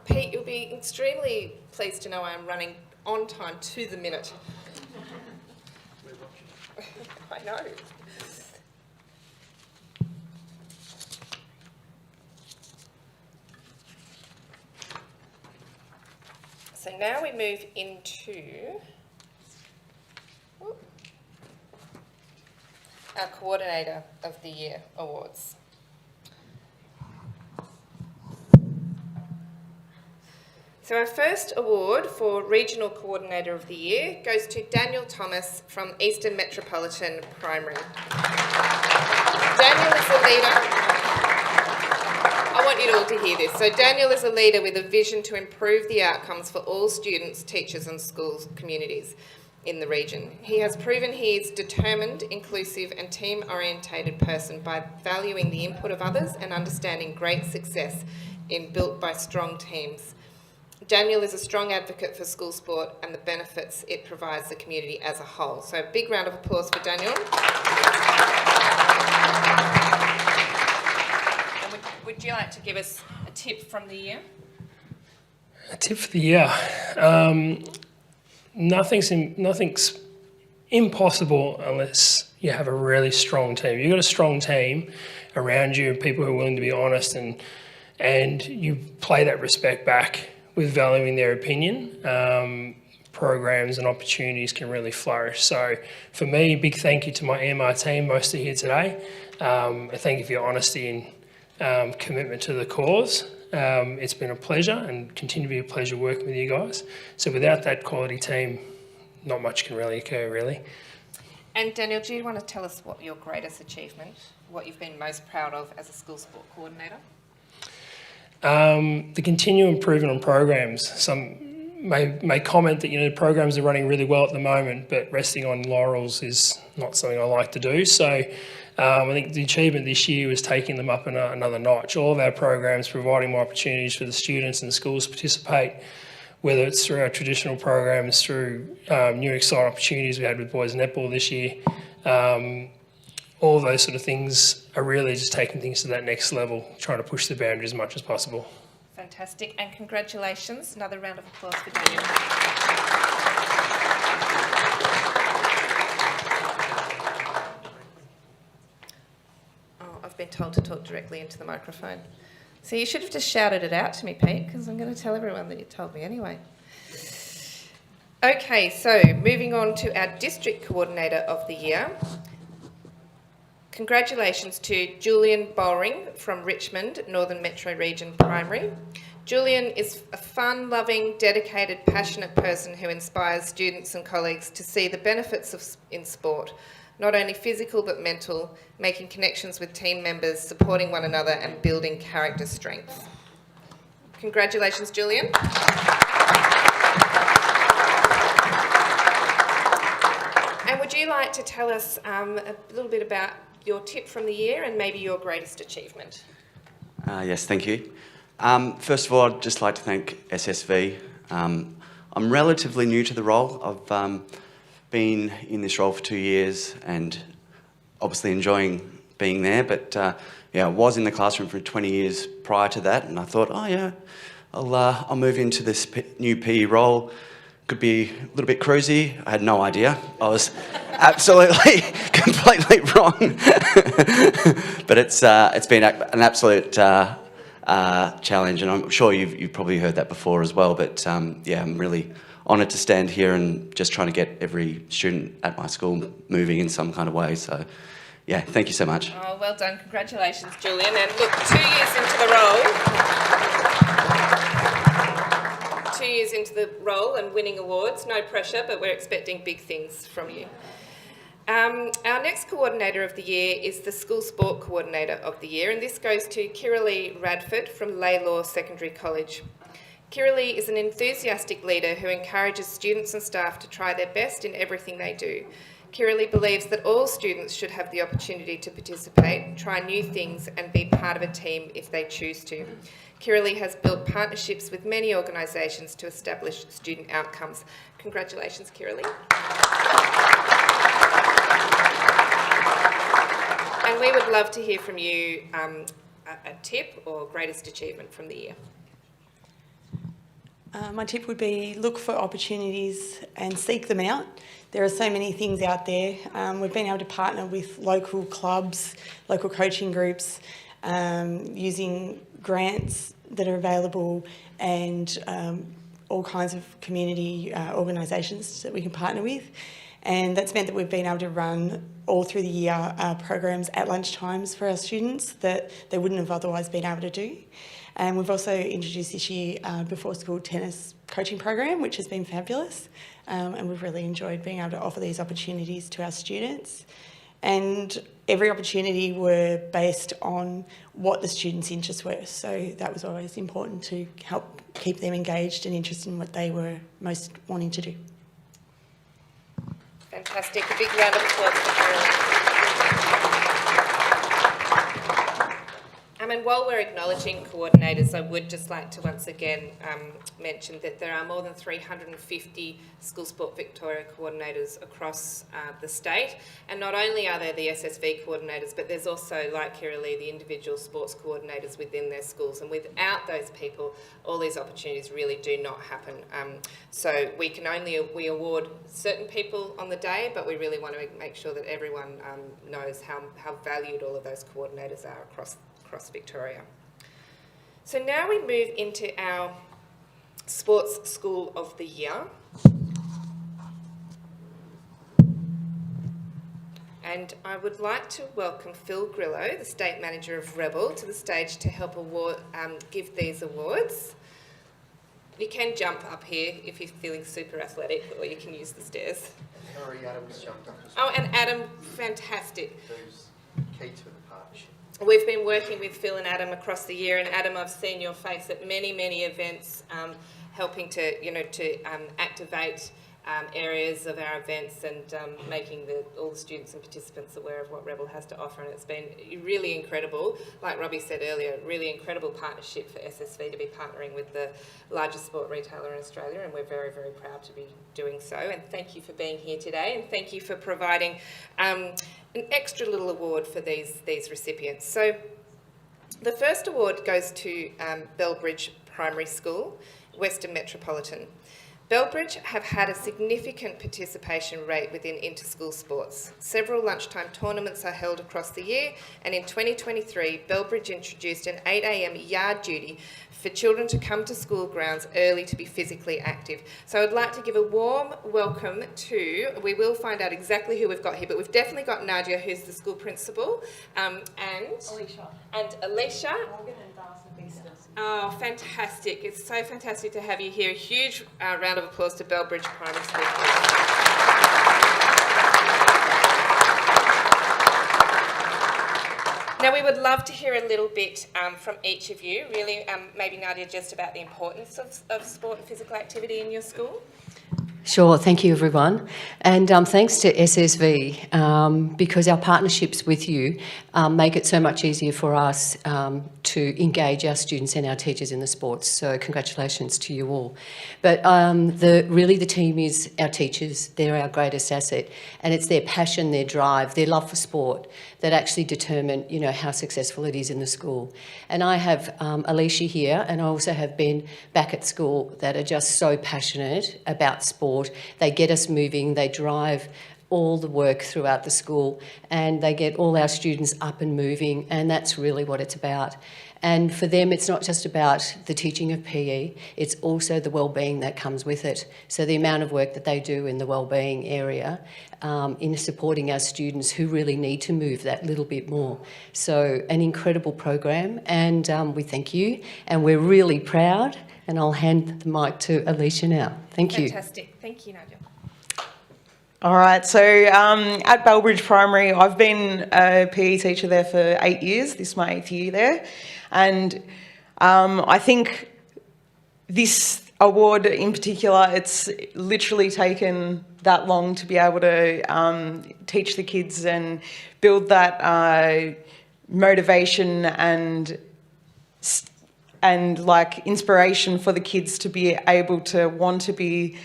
Pete, you'll be extremely pleased to know I am running on time to the minute. I know. So now we move into our Coordinator of the Year awards. So our first award for Regional Coordinator of the Year goes to Daniel Thomas from Eastern Metropolitan Primary. Daniel is a leader. I want you all to hear this. So Daniel is a leader with a vision to improve the outcomes for all students, teachers and schools communities in the region. He has proven he is determined, inclusive and team-orientated person by valuing the input of others and understanding great success in built by strong teams. Daniel is a strong advocate for school sport and the benefits it provides the community as a whole. So a big round of applause for Daniel. And would you like to give us a tip from the year? A tip for the year? Nothing's impossible unless you have a really strong team. You've got a strong team around you, people who are willing to be honest, and you play that respect back with valuing their opinion, programs and opportunities can really flourish. So for me, big thank you to my EMR team, most are here today. Thank you for your honesty and commitment to the cause. It's been a pleasure and continue to be a pleasure working with you guys. So without that quality team, not much can really occur, really. And Daniel, do you want to tell us what your greatest achievement, what you've been most proud of as a school sport coordinator? The continual improvement on programs. Some may comment that the programs are running really well at the moment, but resting on laurels is not something I like to do. So I think the achievement this year was taking them up another notch. All of our programs providing more opportunities for the students and the schools to participate, whether it's through our traditional programs, through new exciting opportunities we had with boys netball this year. All of those sort of things are really just taking things to that next level, trying to push the boundary as much as possible. Fantastic, and congratulations. Another round of applause for Daniel. Oh, I've been told to talk directly into the microphone. So you should have just shouted it out to me, Pete, because I'm going to tell everyone that you told me anyway. Okay, so moving on to our District Coordinator of the Year. Congratulations to Julian Bowring from Richmond, Northern Metro Region Primary. Julian is a fun-loving, dedicated, passionate person who inspires students and colleagues to see the benefits in sport, not only physical but mental, making connections with team members, supporting one another and building character strength. Congratulations, Julian. And would you like to tell us a little bit about your tip from the year and maybe your greatest achievement? Yes, thank you. First of all, I'd just like to thank SSV. I'm relatively new to the role. I've been in this role for 2 years and obviously enjoying being there, but I was in the classroom for 20 years prior to that, and I thought, I'll move into this new PE role. Could be a little bit cruisy. I had no idea. I was absolutely, completely wrong. But it's been an absolute challenge, and I'm sure you've probably heard that before as well. But I'm really honoured to stand here and just trying to get every student at my school moving in some kind of way. So yeah, thank you so much. Oh, well done. Congratulations, Julian. And look, 2 years into the role, 2 years into the role and winning awards, no pressure, but we're expecting big things from you. Our next Coordinator of the Year is the School Sport Coordinator of the Year, and this goes to Kiralee Radford from Laylaw Secondary College. Kiralee is an enthusiastic leader who encourages students and staff to try their best in everything they do. Kiralee believes that all students should have the opportunity to participate, try new things and be part of a team if they choose to. Kiralee has built partnerships with many organisations to establish student outcomes. Congratulations, Kiralee. And we would love to hear from you a tip or greatest achievement from the year. My tip would be look for opportunities and seek them out. There are so many things out there. We've been able to partner with local clubs, local coaching groups, using grants that are available and all kinds of community organisations that we can partner with. And that's meant that we've been able to run all through the year programs at lunchtimes for our students that they wouldn't have otherwise been able to do. And we've also introduced this year before school tennis coaching program, which has been fabulous. And we've really enjoyed being able to offer these opportunities to our students. And every opportunity were based on what the students' interests were. So that was always important to help keep them engaged and interested in what they were most wanting to do. Fantastic. A big round of applause for Kiralee. And while we're acknowledging coordinators, I would just like to once again mention that there are more than 350 School Sport Victoria coordinators across the state. And not only are there the SSV coordinators, but there's also, like Kiralee, the individual sports coordinators within their schools. And without those people, all these opportunities really do not happen. So we award certain people on the day, but we really want to make sure that everyone knows how valued all of those coordinators are across Victoria. So now we move into our Sports School of the Year. And I would like to welcome Phil Grillo, the State Manager of Rebel, to the stage to help give these awards. You can jump up here if you're feeling super athletic, or you can use the stairs. Harry Adams jumped up as well. Oh, and Adam, fantastic. Who's key to the partnership. We've been working with Phil and Adam across the year, and Adam, I've seen your face at many, many events, helping to activate areas of our events and making all the students and participants aware of what Rebel has to offer. And it's been really incredible, like Robbie said earlier, really incredible partnership for SSV to be partnering with the largest sport retailer in Australia, and we're very, very proud to be doing so. And thank you for being here today, and thank you for providing an extra little award for these recipients. So the first award goes to Bellbridge Primary School, Western Metropolitan. Bellbridge have had a significant participation rate within inter-school sports. Several lunchtime tournaments are held across the year, and in 2023, Bellbridge introduced an 8 a.m. yard duty for children to come to school grounds early to be physically active. So I'd like to give a warm welcome to, we will find out exactly who we've got here, but we've definitely got Nadia, who's the school principal, and Alicia. Oh, fantastic. It's so fantastic to have you here. A huge round of applause to Bellbridge Primary School. Now, we would love to hear a little bit from each of you, really, maybe Nadia, just about the importance of sport and physical activity in your school. Sure, thank you everyone. And thanks to SSV, because our partnerships with you make it so much easier for us to engage our students and our teachers in the sports. So congratulations to you all. But really the team is our teachers. They're our greatest asset. And it's their passion, their drive, their love for sport that actually determine, how successful it is in the school. And I have Alicia here, and I also have Ben back at school that are just so passionate about sport. They get us moving, they drive all the work throughout the school, and they get all our students up and moving, and that's really what it's about. And for them, it's not just about the teaching of PE, it's also the wellbeing that comes with it. So the amount of work that they do in the wellbeing area in supporting our students who really need to move that little bit more. So an incredible program, and we thank you, and we're really proud, and I'll hand the mic to Alicia now. Thank you. Fantastic. Thank you, Nadia. All right, so at Bellbridge Primary, I've been a PE teacher there for 8 years. This is my 8th year there. And I think this award in particular, it's literally taken that long to be able to teach the kids and build that motivation and like inspiration for the kids to be able to want to be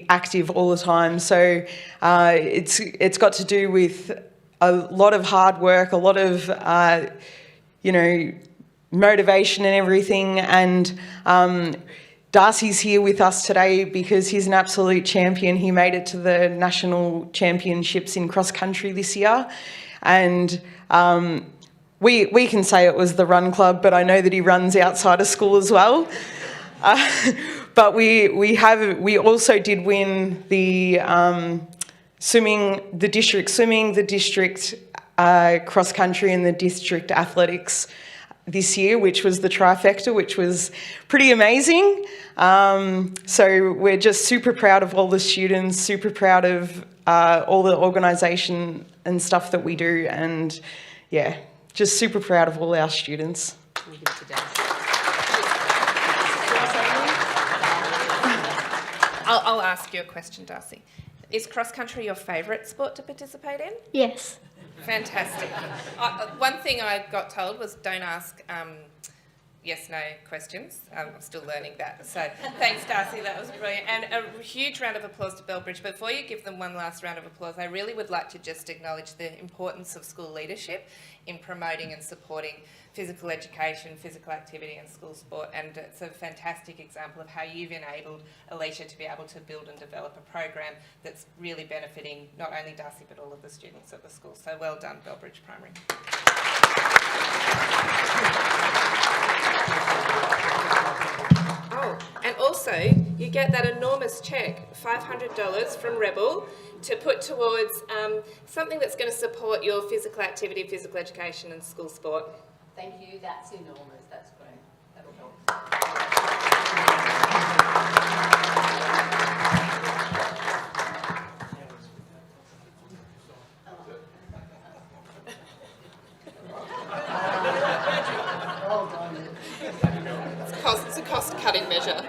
active all the time. So it's got to do with a lot of hard work, a lot of motivation and everything. And Darcy's here with us today because he's an absolute champion. He made it to the national championships in cross country this year, and we can say it was the run club, but I know that he runs outside of school as well. But we also did win the the district cross country, and the district athletics this year, which was the trifecta, which was pretty amazing. So we're just super proud of all the students, super proud of all the organisation and stuff that we do, and yeah, just super proud of all our students. We'll give it to Darcy. I'll ask you a question, Darcy. Is cross country your favourite sport to participate in? Yes. Fantastic. One thing I got told was don't ask yes/no questions. I'm still learning that. So thanks, Darcy. That was brilliant. And a huge round of applause to Bellbridge. Before you give them one last round of applause, I really would like to just acknowledge the importance of school leadership in promoting and supporting physical education, physical activity and school sport, and it's a fantastic example of how you've enabled Alicia to be able to build and develop a program that's really benefiting not only Darcy but all of the students at the school. So well done, Bellbridge Primary. Oh, and also you get that enormous cheque, $500 from Rebel, to put towards something that's going to support your physical activity, physical education and school sport. Thank you, that's enormous, that's great. That'll help. It's a cost-cutting measure.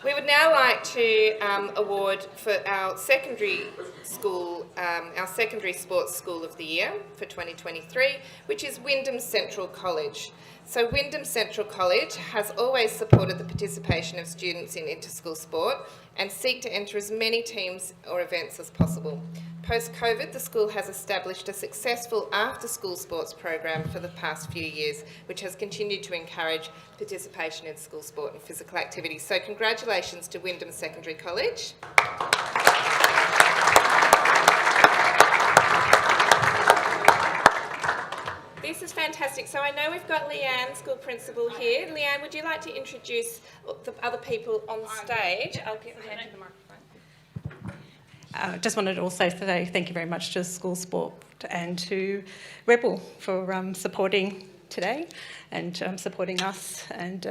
We would now like to award for our secondary school, our secondary sports school of the year for 2023, which is Wyndham Central College. So Wyndham Central College has always supported the participation of students in inter-school sport and seek to enter as many teams or events as possible. Post-COVID, the school has established a successful after-school sports program for the past few years, which has continued to encourage participation in school sport and physical activity. So congratulations to Wyndham Secondary College. This is fantastic. So I know we've got Leanne, school principal, here. Leanne, would you like to introduce the other people on stage? I'll hand you the microphone. Just wanted to also say thank you very much to School Sport and to Rebel for supporting today and supporting us and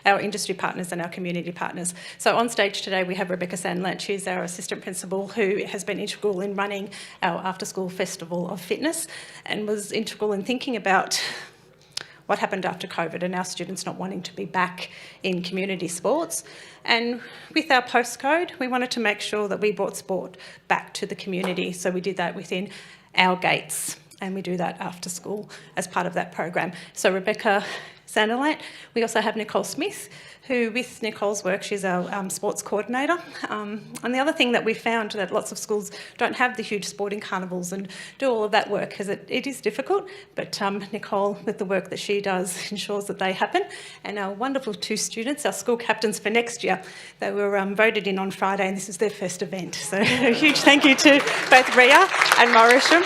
our industry partners and our community partners. So on stage today we have Rebecca Sandlanch, who's our assistant principal, who has been integral in running our after-school festival of fitness and was integral in thinking about what happened after COVID and our students not wanting to be back in community sports. And with our postcode, we wanted to make sure that we brought sport back to the community. So we did that within our gates and we do that after school as part of that program. So Rebecca Sanderlant. We also have Nicole Smith, who with Nicole's work, she's our sports coordinator. And the other thing that we found that lots of schools don't have the huge sporting carnivals and do all of that work because it is difficult, but Nicole, with the work that she does, ensures that they happen. And our wonderful 2 students, our school captains for next year, they were voted in on Friday and this is their first event. So a huge thank you to both Ria and Morisham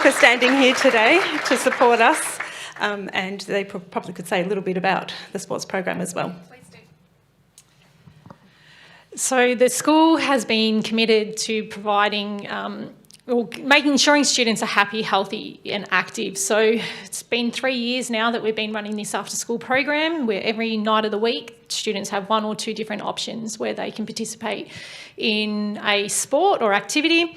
for standing here today to support us. And they probably could say a little bit about the sports program as well. Please do. So the school has been committed to providing ensuring students are happy, healthy and active. So it's been 3 years now that we've been running this after school program where every night of the week students have 1 or 2 different options where they can participate in a sport or activity.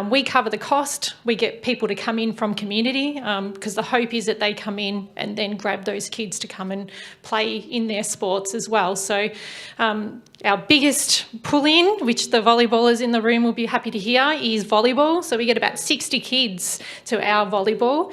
We cover the cost. We get people to come in from community because the hope is that they come in and then grab those kids to come and play in their sports as well. So our biggest pull-in, which the volleyballers in the room will be happy to hear, is volleyball. So we get about 60 kids to our volleyball.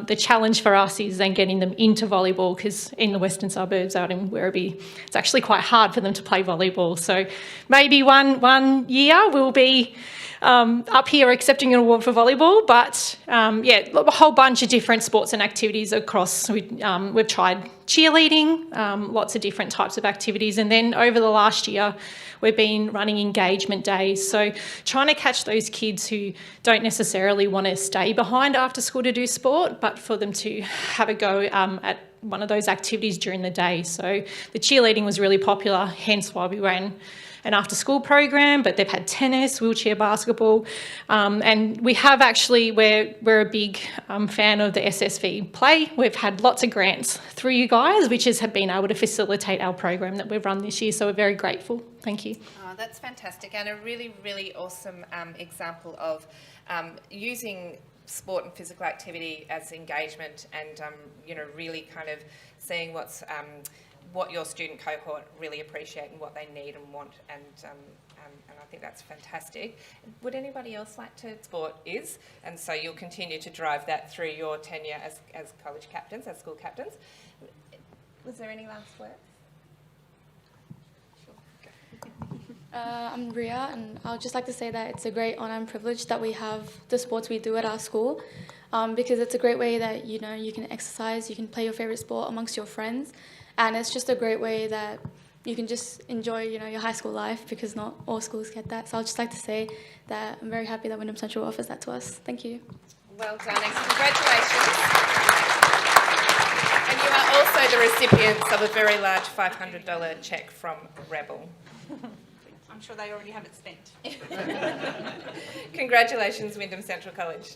The challenge for us is then getting them into volleyball because in the western suburbs out in Werribee, it's actually quite hard for them to play volleyball. So maybe one year we'll be up here accepting an award for volleyball, but yeah, a whole bunch of different sports and activities across. We've tried cheerleading, lots of different types of activities, and then over the last year we've been running engagement days, so trying to catch those kids who don't necessarily want to stay behind after school to do sport, but for them to have a go at one of those activities during the day. So the cheerleading was really popular, hence why we ran an after-school program, but they've had tennis, wheelchair basketball, and we have actually, we're a big fan of the SSV Play. We've had lots of grants through you guys, which have been able to facilitate our program that we've run this year, so we're very grateful. Thank you. Oh, that's fantastic, and a really, really awesome example of using sport and physical activity as engagement and, really kind of seeing what your student cohort really appreciate and what they need and want, and I think that's fantastic. Would anybody else like to? Sport is, and so you'll continue to drive that through your tenure as college captains, as school captains. Was there any last words? I'm Ria, and I would just like to say that it's a great honour and privilege that we have the sports we do at our school, because it's a great way that you can exercise, you can play your favourite sport amongst your friends, and it's just a great way that you can just enjoy your high school life, because not all schools get that. So I'd just like to say that I'm very happy that Wyndham Central offers that to us. Thank you. Well done, and congratulations. And you are also the recipients of a very large $500 cheque from Rebel. I'm sure they already have it spent. Congratulations, Wyndham Central College.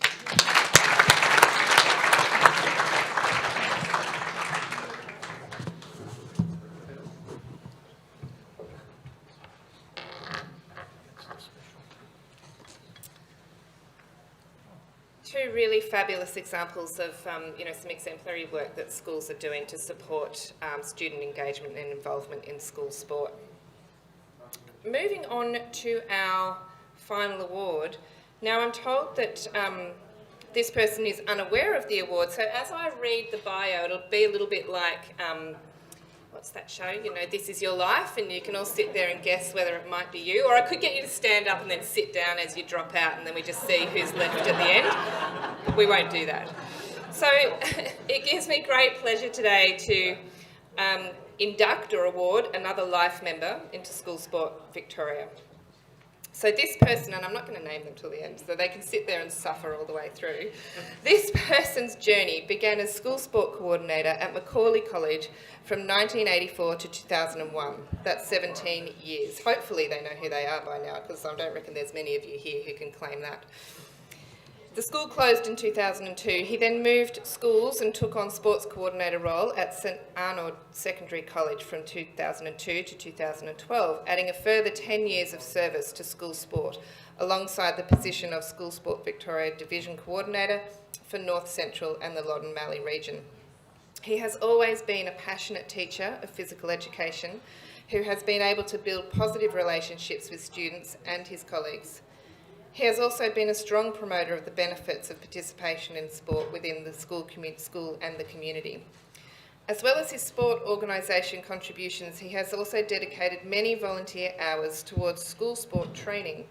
Two really fabulous examples of some exemplary work that schools are doing to support student engagement and involvement in school sport. Moving on to our final award. Now I'm told that this person is unaware of the award, so as I read the bio, it'll be a little bit like, what's that show? This Is Your Life, and you can all sit there and guess whether it might be you, or I could get you to stand up and then sit down as you drop out, and then we just see who's left at the end. But we won't do that. So it gives me great pleasure today to induct or award another life member into School Sport Victoria. So this person, and I'm not going to name them till the end, so they can sit there and suffer all the way through. This person's journey began as school sport coordinator at Macaulay College from 1984 to 2001. That's 17 years. Hopefully they know who they are by now, because I don't reckon there's many of you here who can claim that. The school closed in 2002. He then moved schools and took on sports coordinator role at St Arnaud Secondary College from 2002 to 2012, adding a further 10 years of service to school sport, alongside the position of School Sport Victoria Division Coordinator for North Central and the Loddon Mallee region. He has always been a passionate teacher of physical education who has been able to build positive relationships with students and his colleagues. He has also been a strong promoter of the benefits of participation in sport within the school and the community. As well as his sport organisation contributions, he has also dedicated many volunteer hours towards school sport training.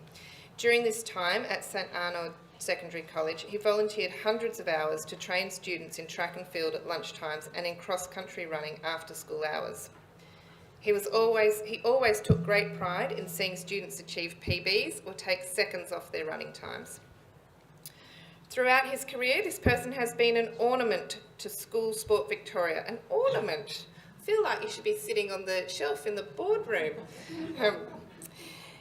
During this time at St Arnaud Secondary College, he volunteered hundreds of hours to train students in track and field at lunchtimes and in cross-country running after school hours. He always took great pride in seeing students achieve PBs or take seconds off their running times. Throughout his career, this person has been an ornament to School Sport Victoria. An ornament? I feel like you should be sitting on the shelf in the boardroom.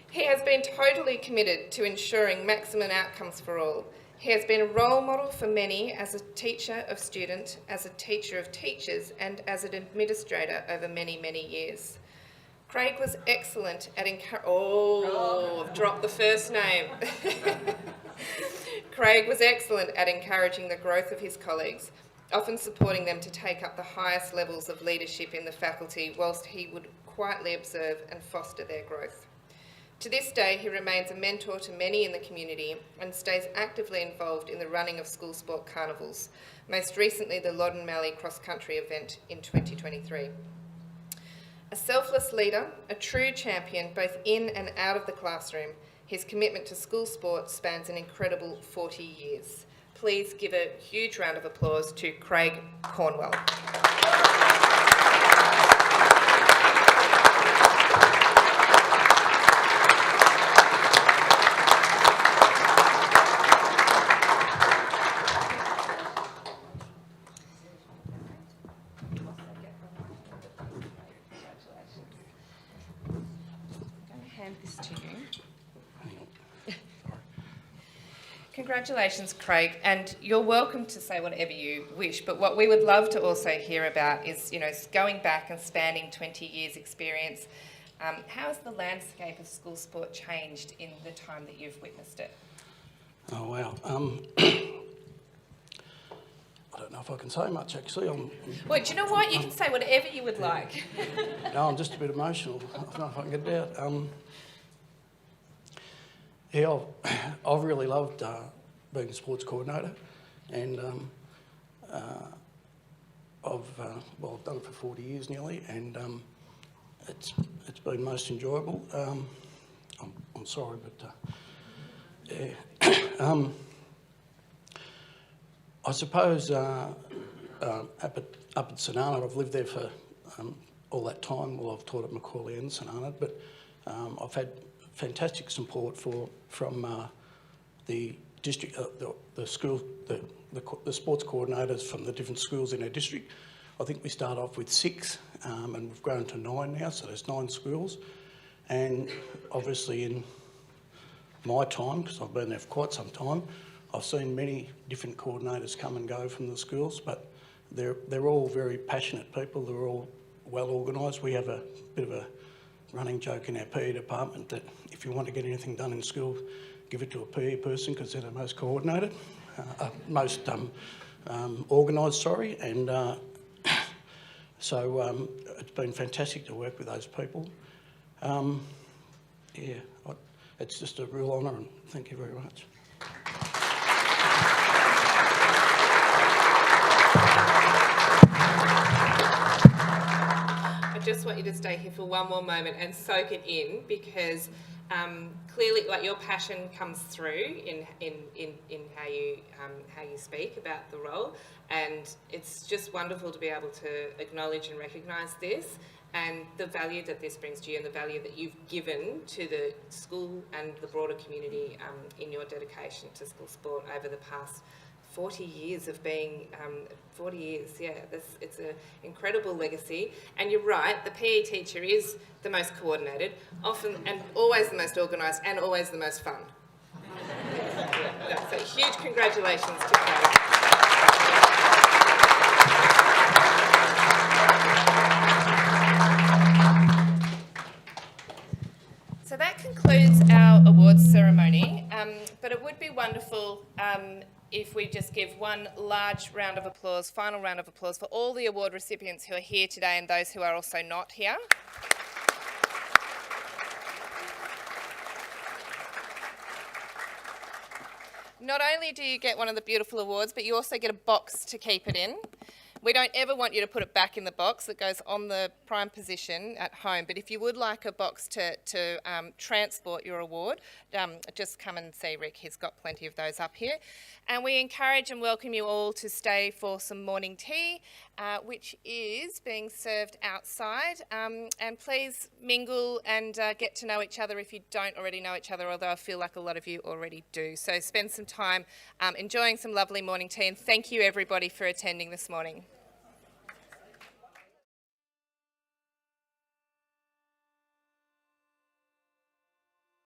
He has been totally committed to ensuring maximum outcomes for all. He has been a role model for many as a teacher of students, as a teacher of teachers, and as an administrator over many, many years. Craig was excellent at dropped the first name. Craig was excellent at encouraging the growth of his colleagues, often supporting them to take up the highest levels of leadership in the faculty, whilst he would quietly observe and foster their growth. To this day, he remains a mentor to many in the community and stays actively involved in the running of school sport carnivals, most recently the Loddon Mallee cross-country event in 2023. A selfless leader, a true champion both in and out of the classroom, his commitment to school sport spans an incredible 40 years. Please give a huge round of applause to Craig Cornwell. Congratulations, Craig, and you're welcome to say whatever you wish, but what we would love to also hear about is, going back and spanning 20 years experience, how has the landscape of school sport changed in the time that you've witnessed it? Oh, wow. I don't know if I can say much, actually. Well, do you know what? You can say whatever you would like. No, I'm just a bit emotional. I don't know if I can get it out. Yeah, I've really loved being a sports coordinator, and I've done it for 40 years nearly, and it's been most enjoyable. I'm sorry, but yeah. I suppose up at St Arnaud, I've lived there for all that time. Well, I've taught at Macaulay and St Arnaud, but I've had fantastic support from the district, the school, the sports coordinators from the different schools in our district. I think we start off with 6, and we've grown to 9 now, so there's 9 schools. And obviously in my time, because I've been there for quite some time, I've seen many different coordinators come and go from the schools, but they're all very passionate people. They're all well organised. We have a bit of a running joke in our PE department that if you want to get anything done in school, give it to a PE person because they're the most coordinated, most organised, sorry. And so it's been fantastic to work with those people. Yeah, it's just a real honour, and thank you very much. I just want you to stay here for one more moment and soak it in, because clearly, like, your passion comes through in how you speak about the role, and it's just wonderful to be able to acknowledge and recognise this and the value that this brings to you and the value that you've given to the school and the broader community in your dedication to school sport over the past 40 years of being, 40 years, yeah, it's an incredible legacy. And you're right, the PE teacher is the most coordinated, often and always the most organised and always the most fun. So huge congratulations to Craig. So that concludes our awards ceremony, but it would be wonderful if we just give one large round of applause, final round of applause for all the award recipients who are here today and those who are also not here. not only do you get one of the beautiful awards, but you also get a box to keep it in. We don't ever want you to put it back in the box. It goes on the prime position at home. But if you would like a box to transport your award, just come and see Rick. He's got plenty of those up here. And we encourage and welcome you all to stay for some morning tea, which is being served outside. And please mingle and get to know each other if you don't already know each other, although I feel like a lot of you already do. So spend some time enjoying some lovely morning tea, and thank you everybody for attending this morning.